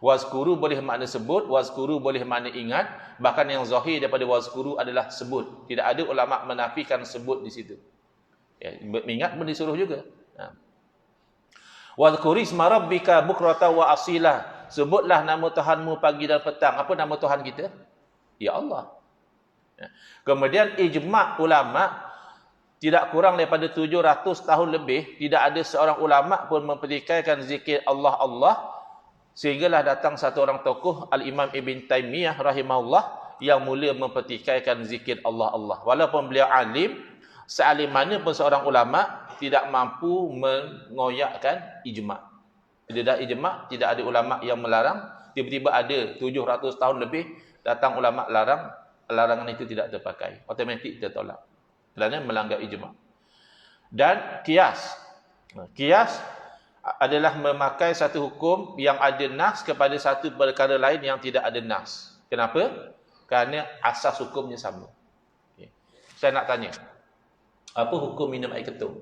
Wazkuru boleh makna sebut, wazkuru boleh makna ingat, bahkan yang zahir daripada wazkuru adalah sebut. Tidak ada ulama menafikan sebut di situ. Ya, ingat pun disuruh juga. Wazkuri isma rabbika bukrata wa asila. Sebutlah nama Tuhanmu pagi dan petang. Apa nama Tuhan kita? Ya Allah. Ya. Kemudian ijma' ulama' tidak kurang daripada 700 tahun lebih, tidak ada seorang ulama' pun mempertikaikan zikir Allah Allah Sehinggalah datang satu orang tokoh, Al-Imam Ibn Taymiyah rahimahullah, yang mula mempertikaikan zikir Allah. Walaupun beliau alim, sealim mana pun seorang ulama tidak mampu mengoyakkan ijma'. Bila dah ijma', tidak ada ulama yang melarang. Tiba-tiba ada 700 tahun lebih datang ulama larang, larangan itu tidak terpakai. Automatik tertolak. Kerana melanggar ijma'. Dan kias. Kias adalah memakai satu hukum yang ada nas kepada satu perkara lain yang tidak ada nas. Kenapa? Kerana asas hukumnya sama. Okay. Saya nak tanya, apa hukum minum air ketum?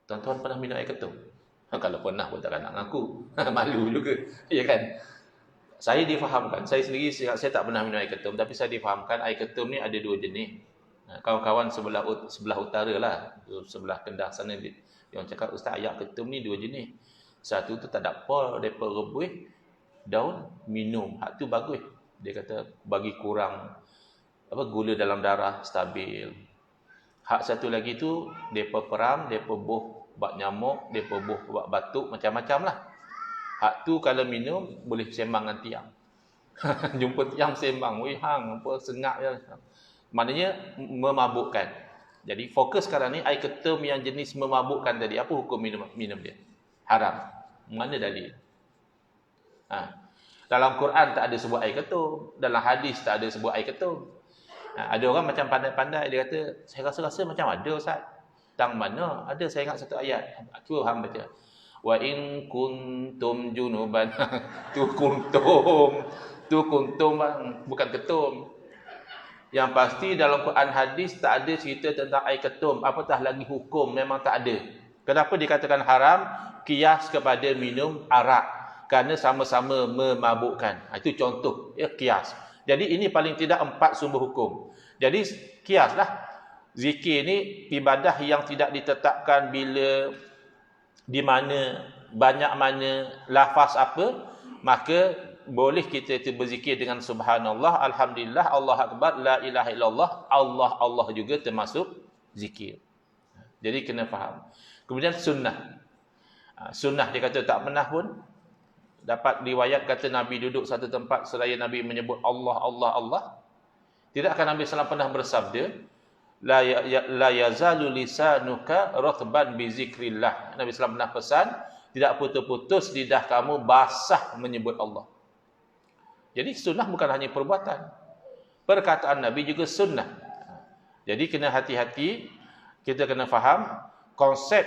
Tuan-tuan pernah minum air ketum? Kalau pernah pun takkan nak ngaku. Malu juga. Ya kan? Saya difahamkan. Saya sendiri, saya tak pernah minum air ketum. Tapi saya difahamkan air ketum ni ada dua jenis. Kawan-kawan sebelah utara lah. Sebelah Kedah sana. Yang cakap, Ustaz, air ketum ni dua jenis. Satu tu tak ada apa. Mereka rebus daun, minum. Hak tu bagus. Dia kata bagi kurang gula dalam darah, stabil. Hak satu lagi tu, mereka peram, mereka buh bak nyamuk, mereka buh bak batuk, macam-macam lah. Hak tu kalau minum, boleh sembang dengan tiang. Jumpa tiang sembang, weh hang, apa sengak ya. Maknanya memabukkan. Jadi fokus sekarang ni, air ketum yang jenis memabukkan tadi, apa hukum minum dia? Haram. Mana dalil? Dalam Quran tak ada sebut air ketum, dalam hadis tak ada sebut air ketum. Ada orang macam pandai-pandai, dia kata, saya rasa macam ada Ustaz. Tang mana? Ada, saya ingat satu ayat. Cuba hang baca. Wa in kuntum junuban. Tu kuntum bang, bukan ketum. Yang pasti dalam Quran hadis tak ada cerita tentang air ketum. Apatah lagi hukum, memang tak ada. Kenapa dikatakan haram? Kias kepada minum arak. Kerana sama-sama memabukkan. Itu contoh, ya, kias. Jadi ini paling tidak 4 sumber hukum. Jadi kiaslah. Zikir ni ibadah yang tidak ditetapkan bila, di mana, banyak mana, lafaz apa, maka boleh kita itu berzikir dengan subhanallah, alhamdulillah, Allah akbar, la ilaha illallah, Allah juga termasuk zikir. Jadi kena faham. Kemudian sunnah. Sunnah dia kata tak pernah pun dapat riwayat kata Nabi duduk satu tempat seraya Nabi menyebut Allah. Tidakkah Nabi SAW pernah bersabda, la yazalu lisanuka ratban bi zikrillah. Nabi SAW pernah pesan, tidak putus-putus lidah kamu basah menyebut Allah. Jadi sunnah bukan hanya perbuatan. Perkataan Nabi juga sunnah. Jadi kena hati-hati, kita kena faham konsep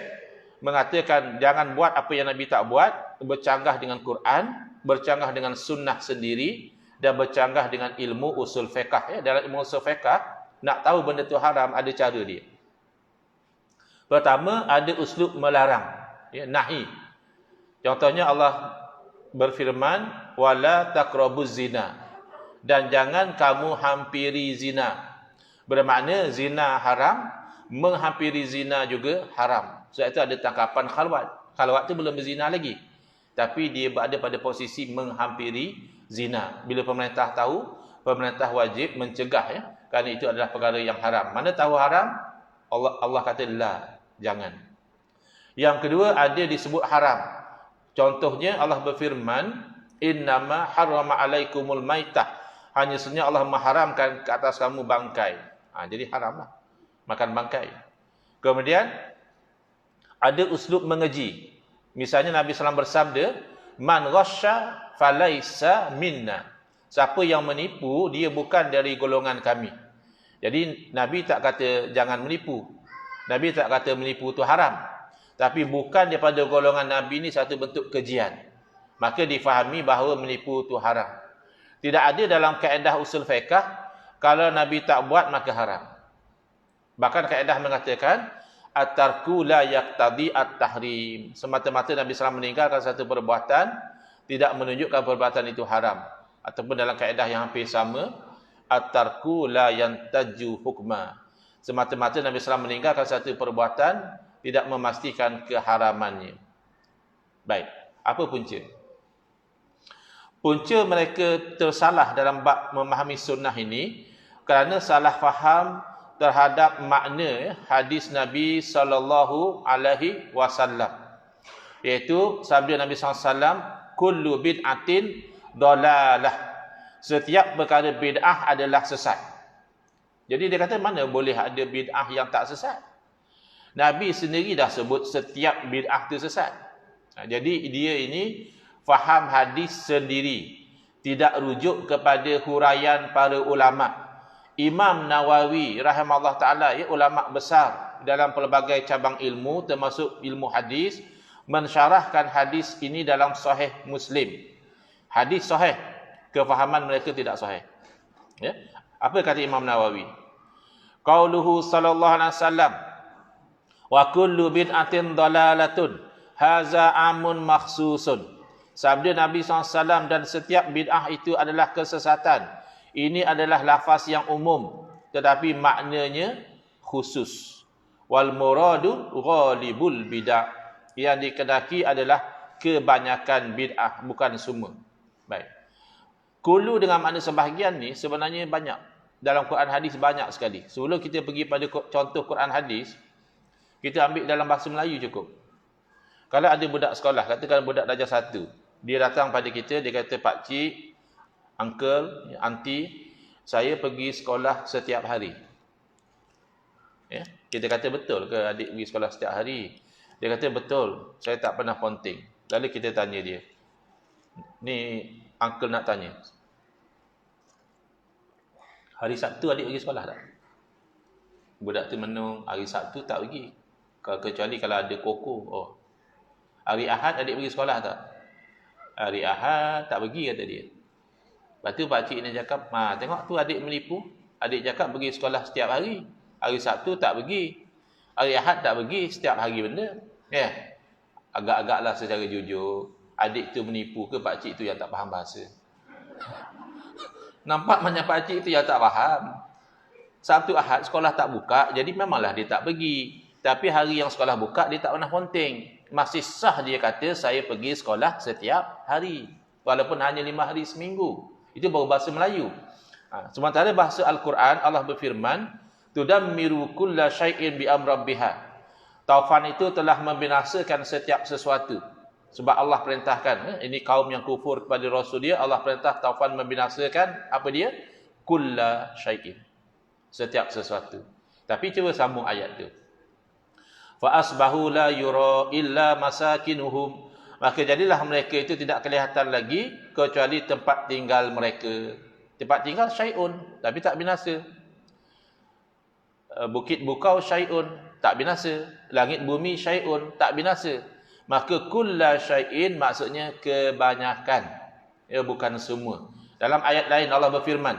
mengatakan jangan buat apa yang Nabi tak buat, bercanggah dengan Quran, bercanggah dengan sunnah sendiri, dan bercanggah dengan ilmu usul fiqh. Ya, dalam ilmu usul fiqh, nak tahu benda tu haram, ada cara dia. Pertama, ada uslub melarang, ya, nahi. Contohnya Allah berfirman, wala taqrabuz zina, dan jangan kamu hampiri zina. Bermakna zina haram, menghampiri zina juga haram. Sebab itu ada tangkapan khalwat. Khalwat tu belum berzina lagi, tapi dia berada pada posisi menghampiri zina. Bila pemerintah tahu, pemerintah wajib mencegah, ya, kerana itu adalah perkara yang haram. Mana tahu haram, Allah kata la, jangan. Yang kedua, ada disebut haram. Contohnya Allah berfirman, innama harrama alaikumul maitah, hanya sebenarnya Allah mengharamkan ke atas kamu bangkai. Jadi haramlah makan bangkai. Kemudian ada uslub mengeji. Misalnya Nabi SAW bersabda, man ghasya falaisa minna. Siapa yang menipu, dia bukan dari golongan kami. Jadi Nabi tak kata jangan menipu. Nabi tak kata menipu itu haram. Tapi bukan daripada golongan Nabi ini satu bentuk kejian. Maka difahami bahawa menipu itu haram. Tidak ada dalam kaedah usul fiqh, kalau Nabi tak buat maka haram. Bahkan kaedah mengatakan, at-tarku la yaqtadi at-tahrim. Semata-mata Nabi SAW meninggalkan satu perbuatan, tidak menunjukkan perbuatan itu haram. Ataupun dalam kaedah yang hampir sama, at-tarku la yantaju hukma. Semata-mata Nabi SAW meninggalkan satu perbuatan, tidak memastikan keharamannya. Baik, apa punca? Punca mereka tersalah dalam bab memahami sunnah ini kerana salah faham terhadap makna hadis Nabi sallallahu alaihi wasallam. Iaitu sabda Nabi SAW, kullu bid'atin dalalah. Setiap perkara bid'ah adalah sesat. Jadi dia kata mana boleh ada bid'ah yang tak sesat? Nabi sendiri dah sebut setiap bid'ah itu sesat. Jadi dia ini faham hadis sendiri, tidak rujuk kepada huraian para ulama. Imam Nawawi rahimahullah taala, ya, ulama besar dalam pelbagai cabang ilmu termasuk ilmu hadis, mensyarahkan hadis ini dalam Sahih Muslim. Hadis sahih, kefahaman mereka tidak sahih. Ya. Apa kata Imam Nawawi? Qauluhu sallallahu alaihi wasallam, wa kullu bid'atin dalalatun, haza amun makhsusun. Sabda Nabi SAW, dan setiap bid'ah itu adalah kesesatan. Ini adalah lafaz yang umum, tetapi maknanya khusus. Wal muradu ghalibul bid'ah. Yang dikehendaki adalah kebanyakan bid'ah, bukan semua. Baik. Kullu dengan makna sebahagian ni sebenarnya banyak. Dalam Quran hadis banyak sekali. Sebelum kita pergi pada contoh Quran hadis, kita ambil dalam bahasa Melayu cukup. Kalau ada budak sekolah, katakan budak darjah 1, dia datang pada kita, dia kata, Pak Cik, uncle, aunty, saya pergi sekolah setiap hari. Ya? Kita kata betul ke adik pergi sekolah setiap hari? Dia kata betul, saya tak pernah ponting. Lalu kita tanya dia, ni uncle nak tanya, hari Sabtu adik pergi sekolah tak? Budak tu menung, hari Sabtu tak pergi. Kecuali kalau ada koko. Oh. Hari Ahad adik pergi sekolah tak? Hari Ahad tak pergi, kata dia. Lepas tu pakcik ni cakap, tengok tu adik menipu. Adik cakap pergi sekolah setiap hari. Hari Sabtu tak pergi. Hari Ahad tak pergi, setiap hari benda. Ya. Agak-agaklah secara jujur, adik tu menipu ke pakcik tu yang tak faham bahasa? Nampak macam pakcik tu yang tak faham. Sabtu Ahad sekolah tak buka, jadi memanglah dia tak pergi. Tapi hari yang sekolah buka, dia tak pernah ponting. Masih sah dia kata, saya pergi sekolah setiap hari. Walaupun hanya 5 hari seminggu. Itu baru bahasa Melayu. Sementara bahasa Al-Quran, Allah berfirman, tudammiru kulla syai'in bi amrabbiha. Taufan itu telah membinasakan setiap sesuatu. Sebab Allah perintahkan, ini kaum yang kufur kepada Rasul dia, Allah perintah taufan membinasakan, apa dia? Kulla syai'in. Setiap sesuatu. Tapi cuba sambung ayat tu. Fa asbahu la yura illa masakinuhum. Maka jadilah mereka itu tidak kelihatan lagi kecuali tempat tinggal mereka. Tempat tinggal syai'un, tapi tak binasa. Bukit bukau syai'un, tak binasa. Langit bumi syai'un, tak binasa. Maka kulla syai'in maksudnya kebanyakan. Ya, bukan semua. Dalam ayat lain Allah berfirman,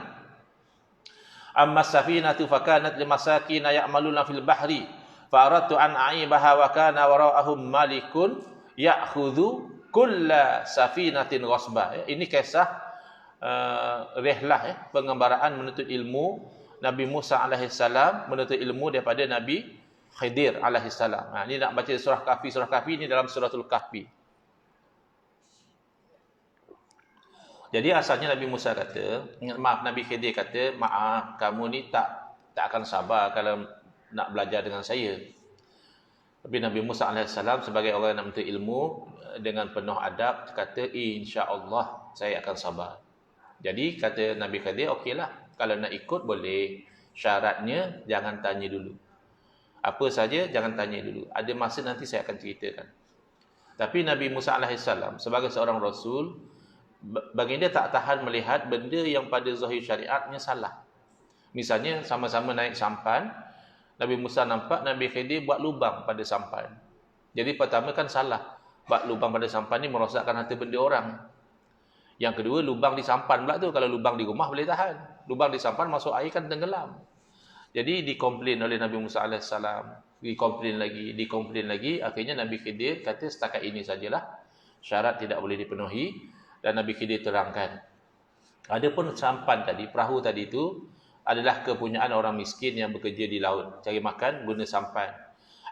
amma safinatu fakanat limasakin ya'maluna fil bahri fa aradtu an a'ibaha wa kana wara'ahum malikun ya'khudhu kulla safinatin ghasba. Ini kisah rihlah, pengembaraan menuntut ilmu Nabi Musa alaihissalam menuntut ilmu daripada Nabi Khidir alaihissalam. Ini nak baca surah Kahfi. Surah Kahfi ini dalam suratul Kahfi. Jadi asalnya Nabi Musa kata, Nabi Khidir kata, maaf, kamu ni tak akan sabar kalau nak belajar dengan saya. Tapi Nabi Musa alaihissalam sebagai orang yang nak menuntut ilmu dengan penuh adab kata, insya-Allah saya akan sabar. Jadi kata Nabi Khidir, okeylah, kalau nak ikut boleh. Syaratnya jangan tanya dulu. Apa saja jangan tanya dulu. Ada masa nanti saya akan ceritakan. Tapi Nabi Musa alaihissalam sebagai seorang rasul, baginda tak tahan melihat benda yang pada zahir syariatnya salah. Misalnya sama-sama naik sampan, Nabi Musa nampak Nabi Khidir buat lubang pada sampan. Jadi pertama kan salah. Buat lubang pada sampan ni merosakkan harta benda orang. Yang kedua, lubang di sampan pula tu. Kalau lubang di rumah boleh tahan. Lubang di sampan masuk air kan tenggelam. Jadi dikomplain oleh Nabi Musa AS. Dikomplain lagi. Akhirnya Nabi Khidir kata setakat ini sajalah. Syarat tidak boleh dipenuhi. Dan Nabi Khidir terangkan. Adapun sampan tadi, perahu tadi itu adalah kepunyaan orang miskin yang bekerja di laut. Cari makan guna sampan.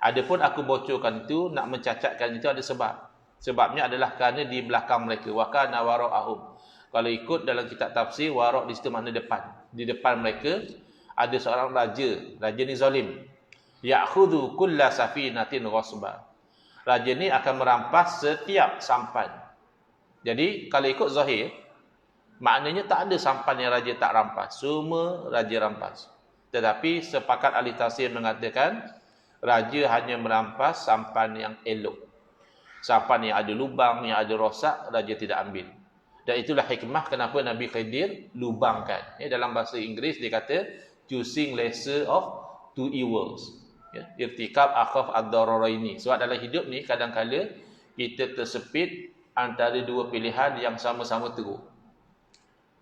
Adapun aku bocorkan itu, nak mencacatkan itu ada sebab. Sebabnya adalah kerana di belakang mereka. Wa kana wara'ahum. Kalau ikut dalam kitab tafsir, wara' di situ makna depan. Di depan mereka ada seorang raja. Raja ni zalim. Ya'khudhu kulla safinatin ghasba. Raja ni akan merampas setiap sampan. Jadi kalau ikut zahir, maknanya tak ada sampan yang raja tak rampas. Semua raja rampas. Tetapi sepakat ahli tafsir mengatakan, raja hanya merampas sampan yang elok. Sampan yang ada lubang, yang ada rosak, raja tidak ambil. Dan itulah hikmah kenapa Nabi Khidir lubangkan. Dalam bahasa Inggeris dia kata, choosing lesser of two evils. Irtikab akhaf ad-dararaini. Sebab dalam hidup ni kadang-kala kita tersepit antara dua pilihan yang sama-sama teruk.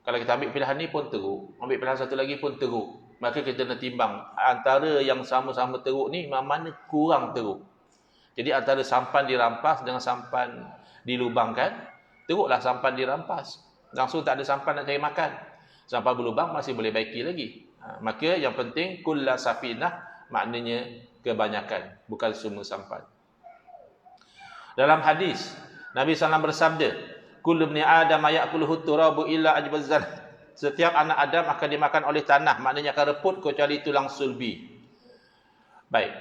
Kalau kita ambil pilihan ni pun teruk, ambil pilihan satu lagi pun teruk. Maka kita nak timbang antara yang sama-sama teruk ni mana kurang teruk. Jadi antara sampan dirampas dengan sampan dilubangkan, teruklah sampan dirampas. Langsung tak ada sampan nak cari makan. Sampan berlubang masih boleh baiki lagi. Maka yang penting kulla safinah, maknanya kebanyakan, bukan semua sampan. Dalam hadis Nabi SAW bersabda, kullu ibni adam ya'kuluhu turabu illa ajbazan. Setiap anak Adam akan dimakan oleh tanah, maknanya akan reput kecuali tulang sulbi. Baik.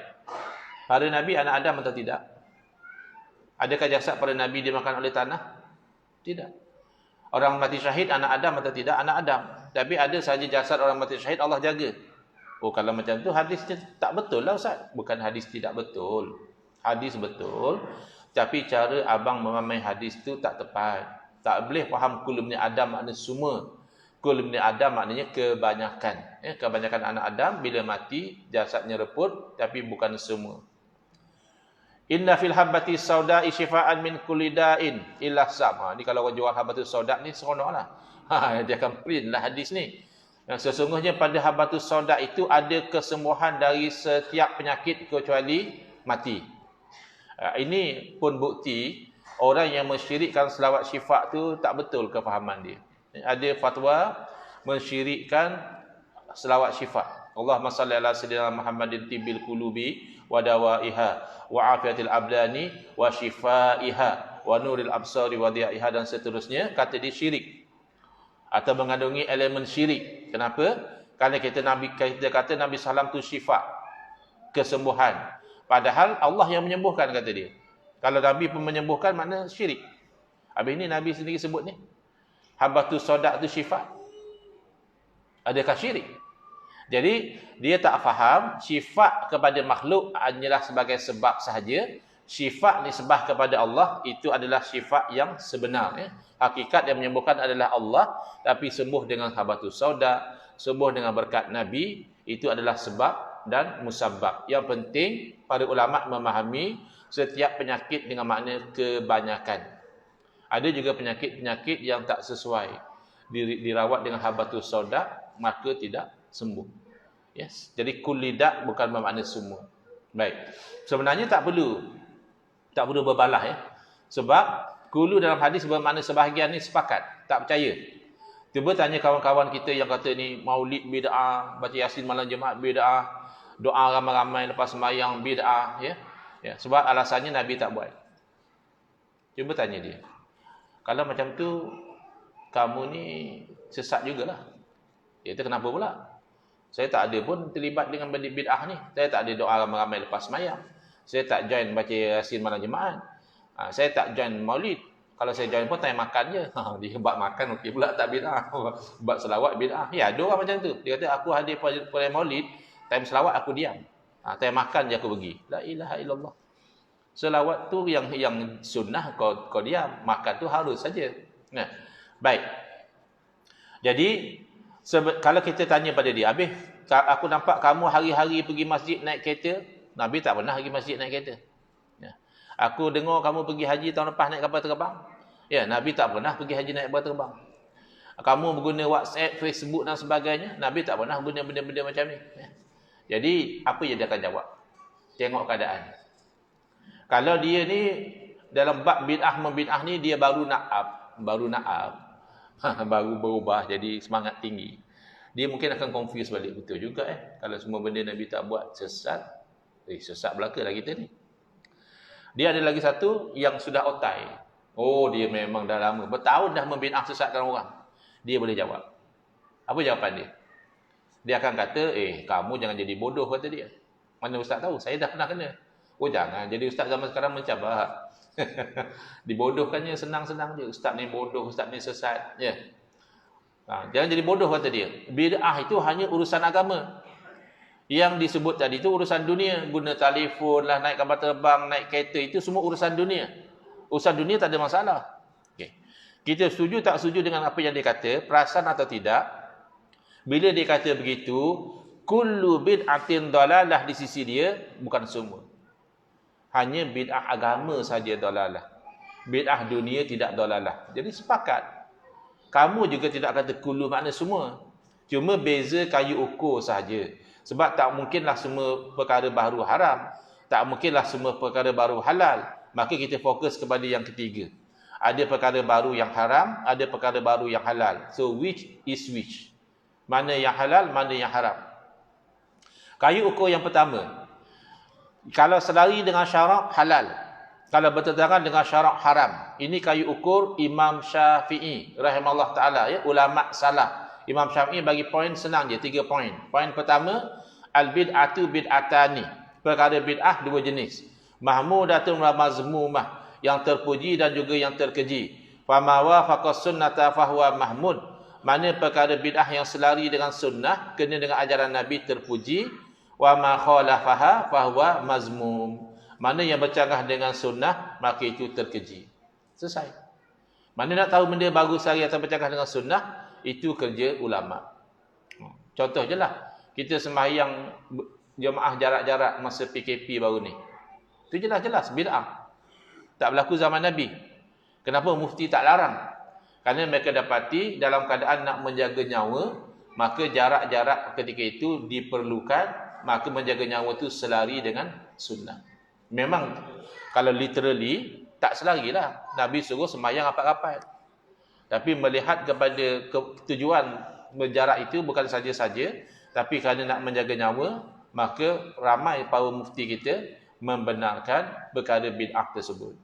Para Nabi anak Adam atau tidak? Adakah jasad para Nabi dimakan oleh tanah? Tidak. Orang mati syahid anak Adam atau tidak? Anak Adam. Tapi ada sahaja jasad orang mati syahid Allah jaga. Oh, kalau macam tu hadis tak betul lah Ustaz. Bukan hadis tidak betul. Hadis betul. Tapi cara abang memahami hadis tu tak tepat. Tak boleh faham kullu ibni Adam makna semua. Kullu ibni Adam maknanya kebanyakan. Kebanyakan anak Adam bila mati jasadnya reput, tapi bukan semua. Inna fil habbati sauda'i syifaan min kulli da'in illa sama. Ni kalau orang jual habbatus sauda ni seronoklah. Dia akan print lah hadis ni. Yang sesungguhnya pada habbatus sauda itu ada kesembuhan dari setiap penyakit kecuali mati. Ini pun bukti orang yang mensyirikkan selawat syifa tu tak betul kefahaman dia. Ada fatwa mensyirikkan selawat syifa. Allahumma salli ala sayyidina Muhammadin tibil qulubi wa dawaiha wa afiatil abdani wa shifaiha wa nuril absari wa diaiha dan seterusnya. Kata dia syirik atau mengandungi elemen syirik. Kenapa? Kerana kita kata Nabi SAW tu syifa, kesembuhan. Padahal Allah yang menyembuhkan kata dia. Kalau Nabi pun menyembuhkan makna syirik. Habis ini Nabi sendiri sebut ni habbatus sauda tu syifa. Adakah syirik? Jadi dia tak faham syifa kepada makhluk hanyalah sebagai sebab sahaja. Syifa nisbah kepada Allah itu adalah syifa yang sebenar. Hakikat yang menyembuhkan adalah Allah, tapi sembuh dengan habbatus sauda, sembuh dengan berkat Nabi, itu adalah sebab dan musabbab. Yang penting para ulama memahami setiap penyakit dengan makna kebanyakan. Ada juga penyakit-penyakit yang tak sesuai dirawat dengan habbatus sauda maka tidak sembuh. Yes. Jadi kullidak bukan bermakna semua. Baik. Sebenarnya tak perlu berbalah ya. Sebab kullu dalam hadis bermakna sebahagian ni sepakat, tak percaya. Cuba tanya kawan-kawan kita yang kata ni maulid bid'ah, baca yasin malam Jumaat bid'ah, doa ramai-ramai lepas sembahyang bid'ah ya. Ya, sebab alasannya Nabi tak buat. Cuba tanya dia. Kalau macam tu kamu ni sesat jugalah. Itu kenapa pula? Saya tak ada pun terlibat dengan bid'ah ni. Saya tak ada doa ramai-ramai lepas sembahyang. Saya tak join baca yasin malam Jumaat. Saya tak join maulid. Kalau saya join pun time makan je. Dia buat makan okey pula tak bid'ah. Buat selawat bid'ah. Ya, ada orang macam tu. Dia kata aku hadir pada maulid, time selawat aku diam. Time makan je aku pergi. La ilaha illallah. Selawat tu yang sunnah kau diam, makan tu harus saja. Nah. Baik. Jadi kalau kita tanya pada dia, habis aku nampak kamu hari-hari pergi masjid naik kereta. Nabi tak pernah pergi masjid naik kereta. Ya. Aku dengar kamu pergi haji tahun lepas naik kapal terbang. Ya, Nabi tak pernah pergi haji naik kapal terbang. Kamu berguna WhatsApp, Facebook dan sebagainya. Nabi tak pernah guna benda-benda macam ni. Ya. Jadi, apa yang dia akan jawab? Tengok keadaan. Kalau dia ni, dalam bab bid'ah membid'ah ni, dia baru nak baru berubah jadi semangat tinggi. Dia mungkin akan confuse balik. Betul juga kalau semua benda Nabi tak buat, sesat. Sesat belaka lah kita ni. Dia ada lagi satu yang sudah otai. Oh, dia memang dah lama, bertahun dah membid'ah sesatkan orang. Dia boleh jawab. Apa jawapan dia? Dia akan kata, kamu jangan jadi bodoh, kata dia. Mana ustaz tahu? Saya dah pernah kena. Oh jangan, jadi ustaz zaman sekarang mencabar. Dibodohkannya senang-senang je. Ustaz ni bodoh, ustaz ni sesat. Ya. Jangan jadi bodoh kata dia. Bid'ah itu hanya urusan agama. Yang disebut tadi itu urusan dunia. Guna telefon lah, naik kapal terbang, naik kereta, itu semua urusan dunia. Urusan dunia tak ada masalah. Okay. Kita setuju tak setuju dengan apa yang dia kata, perasan atau tidak. Bila dia kata begitu, kullu bid'atin dalalah di sisi dia, bukan semua. Hanya bid'ah agama saja dalalah. Bid'ah dunia tidak dalalah. Jadi sepakat. Kamu juga tidak kata kullu makna semua. Cuma beza kayu ukur saja. Sebab tak mungkinlah semua perkara baru haram. Tak mungkinlah semua perkara baru halal. Maka kita fokus kepada yang ketiga. Ada perkara baru yang haram, ada perkara baru yang halal. So which is which? Mana yang halal, mana yang haram? Kayu ukur yang pertama. Kalau selari dengan syarak, halal. Kalau bertentangan dengan syarak, haram. Ini kayu ukur Imam Syafi'i rahimahullah ta'ala. Ya, ulama' salah. Imam Syafi'i bagi poin senang je, 3 poin. Poin pertama, al-bid'atu bid'atani. Perkara bid'ah dua jenis. Mahmudatun wa mazmumah, yang terpuji dan juga yang terkeji. Fama wafaqa sunnata fahuwa mahmud. Mana perkara bid'ah yang selari dengan sunnah, kena dengan ajaran Nabi, terpuji. Wa ma khalafaha fahuwa mazmum. Mana yang bercanggah dengan sunnah, maka itu terkeji. Selesai. Mana nak tahu benda bagus hari atau bercanggah dengan sunnah, itu kerja ulama. Contoh je lah. Kita sembahyang jemaah jarak-jarak masa PKP baru ni. Itu jelas-jelas bid'ah. Tak berlaku zaman Nabi. Kenapa mufti tak larang? Kerana mereka dapati dalam keadaan nak menjaga nyawa, maka jarak-jarak ketika itu diperlukan, maka menjaga nyawa itu selari dengan sunnah. Memang kalau literally tak selari lah. Nabi suruh sembahyang rapat-rapat. Tapi melihat kepada tujuan berjarak itu bukan saja-saja, tapi kerana nak menjaga nyawa, maka ramai para mufti kita membenarkan perkara bid'ah tersebut.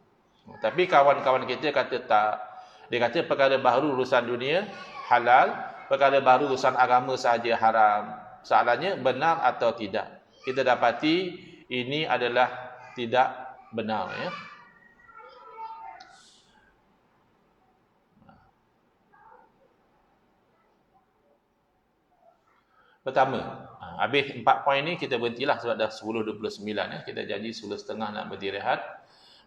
Tapi kawan-kawan kita kata tak. Dia kata perkara baru urusan dunia halal, perkara baru urusan agama sahaja haram. Soalannya benar atau tidak? Kita dapati ini adalah tidak benar, ya. Pertama, habis 4 poin ni kita berhentilah sebab dah 10.29 ya. Kita janji 10.30 nak berhenti rehat.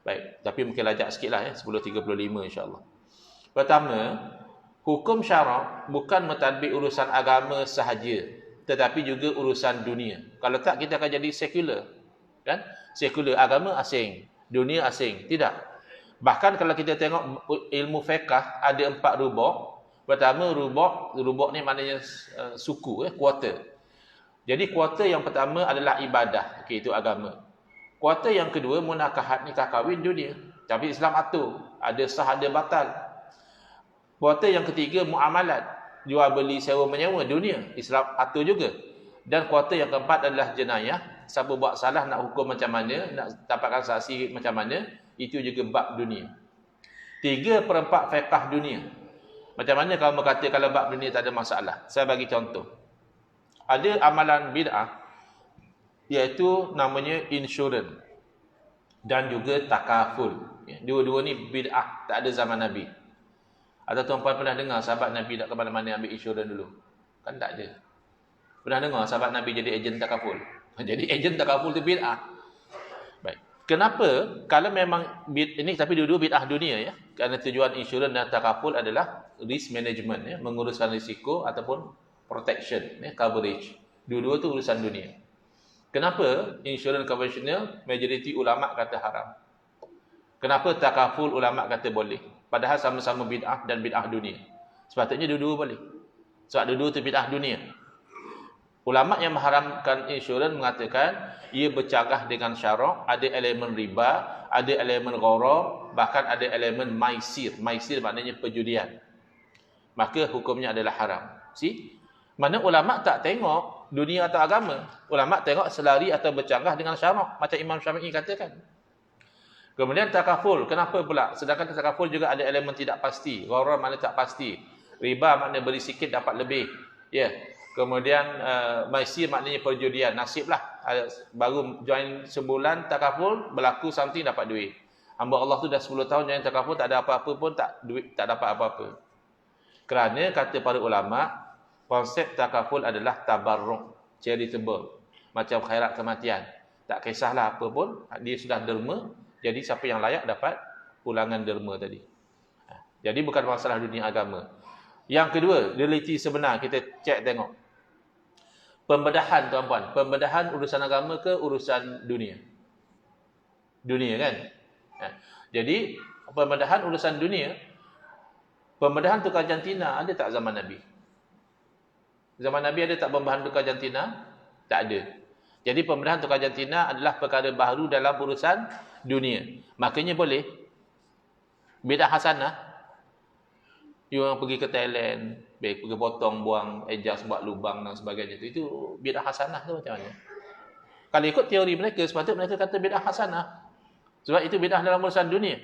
Baik, tapi mungkin lajak sikitlah ya, 10.35 insya-Allah. Pertama, hukum syarak bukan mentadbir urusan agama sahaja, tetapi juga urusan dunia. Kalau tak kita akan jadi sekular. Kan? Sekular, agama asing, dunia asing. Tidak. Bahkan kalau kita tengok ilmu fiqh ada 4 rubuk. Pertama, rubuk ni maknanya suku, kuarter. Jadi kuarter yang pertama adalah ibadah, okay, itu agama. Kuarter yang kedua, munakahat, nikah kahwin, dunia. Tapi Islam atur, ada sah, ada batal. Kuarter yang ketiga, muamalat, jual beli, sewa menyewa, dunia. Islam atur juga. Dan kuarter yang keempat adalah jenayah. Siapa buat salah nak hukum macam mana, nak dapatkan saksi macam mana, itu juga bab dunia. 3/4 fiqh dunia. Macam mana kalau berkata kalau bab dunia tak ada masalah? Saya bagi contoh. Ada amalan bid'ah, iaitu namanya insurans dan juga takaful. Dua-dua ni bid'ah, tak ada zaman Nabi. Atau tuan-tuan pernah dengar sahabat Nabi tak ke mana-mana ambil insurans dulu? Kan tak ada. Pernah dengar sahabat Nabi jadi ejen takaful? Jadi ejen takaful tu bid'ah. Baik. Kenapa? Kalau memang ini, tapi dua-dua bid'ah dunia ya. Kerana tujuan insurans dan takaful adalah risk management ya, menguruskan risiko ataupun protection ya, coverage. Dua-dua tu urusan dunia. Kenapa insurans konvensional majoriti ulama kata haram? Kenapa takaful ulama kata boleh? Padahal sama-sama bid'ah dan bid'ah dunia. Sepatutnya dua-dua boleh. Sebab dua-dua tu bid'ah dunia. Ulama yang mengharamkan insurans mengatakan ia bercanggah dengan syarak, ada elemen riba, ada elemen gharar, bahkan ada elemen maisir. Maisir maknanya perjudian. Maka hukumnya adalah haram. See? Mana ulama tak tengok dunia atau agama. Ulama tengok selari atau bercanggah dengan syarak, macam Imam Syafi'i katakan. Kemudian takaful, kenapa pula? Sedangkan takaful juga ada elemen tidak pasti. Gharar makna tak pasti. Riba makna beri sikit dapat lebih. Ya. Kemudian maisir maknanya perjudian, nasib lah. Baru join sebulan takaful, berlaku something dapat duit. Hamba Allah tu dah 10 tahun join takaful, tak ada apa-apa pun, tak dapat apa-apa. Kerana kata para ulama, konsep takaful adalah tabarruk, charitable, macam khairat kematian. Tak kisahlah apa pun, dia sudah derma, jadi siapa yang layak dapat pulangan derma tadi. Jadi bukan masalah dunia agama. Yang kedua, realiti sebenar, kita cek tengok. Pembedahan tuan-puan, pembedahan urusan agama ke urusan dunia? Dunia kan? Jadi pembedahan urusan dunia, pembedahan tukar jantina ada tak zaman Nabi? Zaman Nabi ada tak pembedahan tukar jantina? Tak ada. Jadi pembedahan tukar jantina adalah perkara baru dalam urusan dunia. Makanya boleh bidah hasanah. You orang pergi ke Thailand, pergi potong, buang adjust, buat lubang dan sebagainya. Itu bidah hasanah tu macam mana? Kalau ikut teori mereka, sepatutnya mereka kata bidah hasanah. Sebab itu bidah dalam urusan dunia.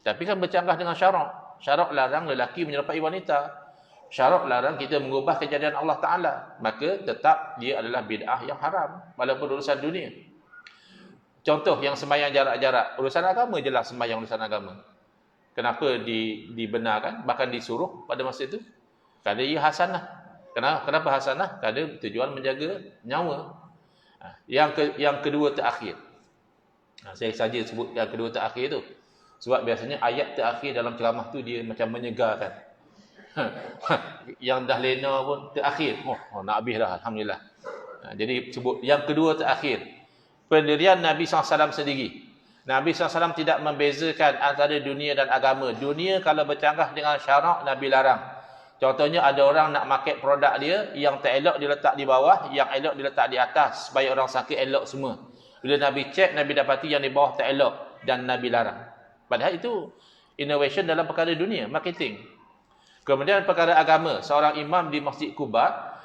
Tapi kan bercanggah dengan syarak. Syarak larang lelaki menyerupai wanita. Syarak larang kita mengubah kejadian Allah Ta'ala. Maka tetap dia adalah bid'ah yang haram. Walaupun urusan dunia. Contoh yang sembahyang jarak-jarak. Urusan agama jelas sembahyang urusan agama. Kenapa dibenarkan? Bahkan disuruh pada masa itu. Kerana ia hasanah. Kenapa hasanah? Kerana tujuan menjaga nyawa. Yang kedua terakhir. Saya saja sebut yang kedua terakhir tu. Sebab biasanya ayat terakhir dalam ceramah tu dia macam menyegarkan. Yang dah lena pun terakhir. Nak habis dah. Alhamdulillah. Jadi sebut yang kedua terakhir. Pendirian Nabi SAW sendiri. Nabi SAW tidak membezakan antara dunia dan agama. Dunia kalau bercanggah dengan syarak, Nabi larang. Contohnya ada orang nak market produk dia, yang tak elok dia letak di bawah, yang elok dia letak di atas, supaya orang sangka elok semua. Bila Nabi cek, Nabi dapati yang di bawah tak elok, dan Nabi larang. Padahal itu innovation dalam perkara dunia, marketing. Kemudian perkara agama, seorang imam di Masjid Quba,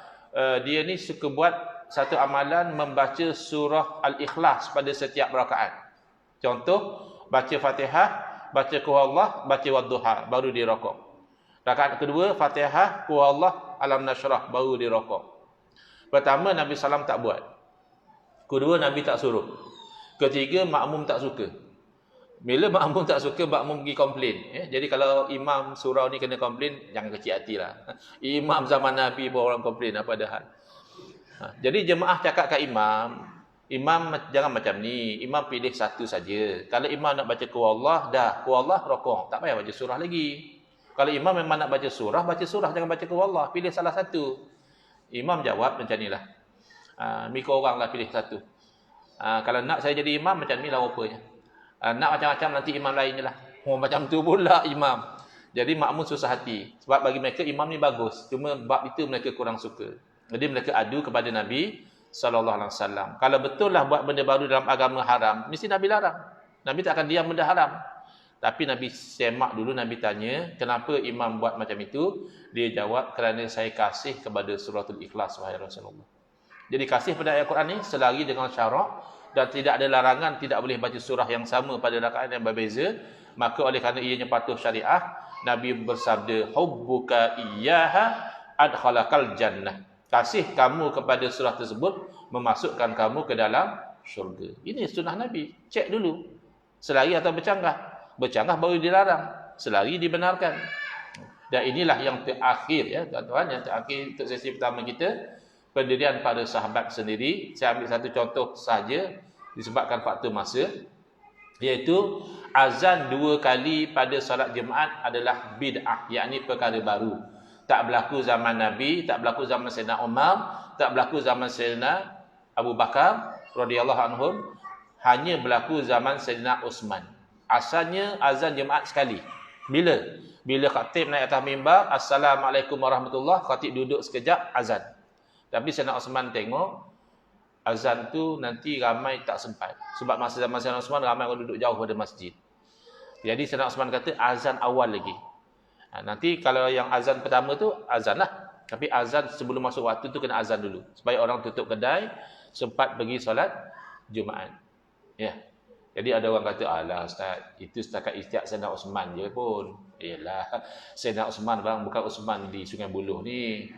dia ni suka buat satu amalan membaca surah Al-Ikhlas pada setiap rakaat. Contoh, baca Fatihah, baca Qul Allah, baca Wadduha, baru di rokok. Rakaat kedua, Fatihah, Qul Allah, Alam Nashrah, baru di rokok. Pertama, Nabi SAW tak buat. Kedua, Nabi tak suruh. Ketiga, makmum tak suka. Bila makmum tak suka, makmum pergi komplain. Jadi kalau imam surau ni kena komplain, jangan kecil hatilah. Imam zaman Nabi pun orang komplain, apa dah hal. Jadi jemaah cakap kat imam jangan macam ni. Imam pilih satu saja. Kalau imam nak baca Qul Allah, dah Qul Allah rokok. Tak payah baca surah lagi. Kalau imam memang nak baca surah, jangan baca Qul Allah. Pilih salah satu. Imam jawab macam ni lah. Mikir orang lah pilih satu. Kalau nak saya jadi imam, macam ni lah rupanya. Nak macam-macam nanti imam lain je lah. Macam tu pula imam. Jadi makmum susah hati. Sebab bagi mereka imam ni bagus. Cuma bab itu mereka kurang suka. Jadi mereka adu kepada Nabi SAW. Kalau betul lah buat benda baru dalam agama haram, mesti Nabi larang. Nabi tak akan diam benda haram. Tapi Nabi semak dulu, Nabi tanya, kenapa imam buat macam itu? Dia jawab, kerana saya kasih kepada suratul Ikhlas, wahai Rasulullah. Jadi kasih pada ayat Quran ni selari dengan syarak, dan tidak ada larangan, tidak boleh baca surah yang sama pada rakaat yang berbeza. Maka oleh kerana ianya patuh syariah, Nabi bersabda, hubbuka iyyaha adkhalakal jannah. Kasih kamu kepada surah tersebut memasukkan kamu ke dalam syurga. Ini sunnah Nabi. Cek dulu. Selari atau bercanggah. Bercanggah baru dilarang. Selari dibenarkan. Dan inilah yang terakhir, ya tuan-tuan, yang terakhir untuk sesi pertama kita, pendirian para sahabat sendiri. Saya ambil satu contoh saja disebabkan faktor masa, iaitu azan 2 kali pada solat Jumaat adalah bid'ah, yakni perkara baru. Tak berlaku zaman Nabi, tak berlaku zaman Sayyidina Umar, tak berlaku zaman Sayyidina Abu Bakar radhiyallahu anhum, hanya berlaku zaman Sayyidina Uthman. Asalnya azan Jumaat sekali. Bila? Bila khatib naik atas mimbar, Assalamualaikum warahmatullahi, khatib duduk sekejap, azan. Tapi Sayyidina Uthman tengok azan tu nanti ramai tak sempat. Sebab masa zaman Sayyidina Uthman ramai orang duduk jauh pada masjid. Jadi Sayyidina Uthman kata azan awal lagi. Nanti kalau yang azan pertama tu azan lah. Tapi azan sebelum masuk waktu tu kena azan dulu. Supaya orang tutup kedai sempat pergi solat Jumaat. Ya. Jadi ada orang kata, alah Ustaz, itu setakat istiak Sayyidina Uthman je pun. Yalah, Sayyidina Uthman bang, bukan Uthman di Sungai Buloh ni.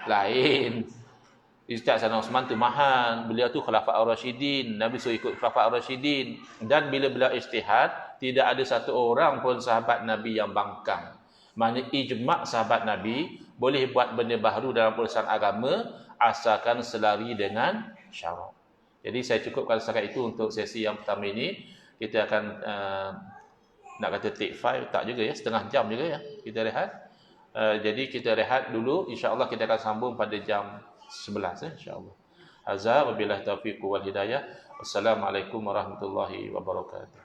Lain. Ijtihad Sayyidina Osman tu mahal. Beliau tu Khulafa' Ar-Rasyidin. Nabi suruh ikut Khulafa' Ar-Rasyidin. Dan bila beliau ijtihad, tidak ada satu orang pun sahabat Nabi yang bangkang. Maknanya ijma' sahabat Nabi boleh buat benda baru dalam urusan agama asalkan selari dengan syarak. Jadi saya cukupkan setakat itu untuk sesi yang pertama ini. Kita akan nak kata take 5 tak juga ya, setengah jam juga ya kita rehat. Jadi kita rehat dulu, insya-Allah kita akan sambung pada jam 11 insya-Allah. Azza wa billahi taufiq wal hidayah. Wassalamualaikum warahmatullahi wabarakatuh.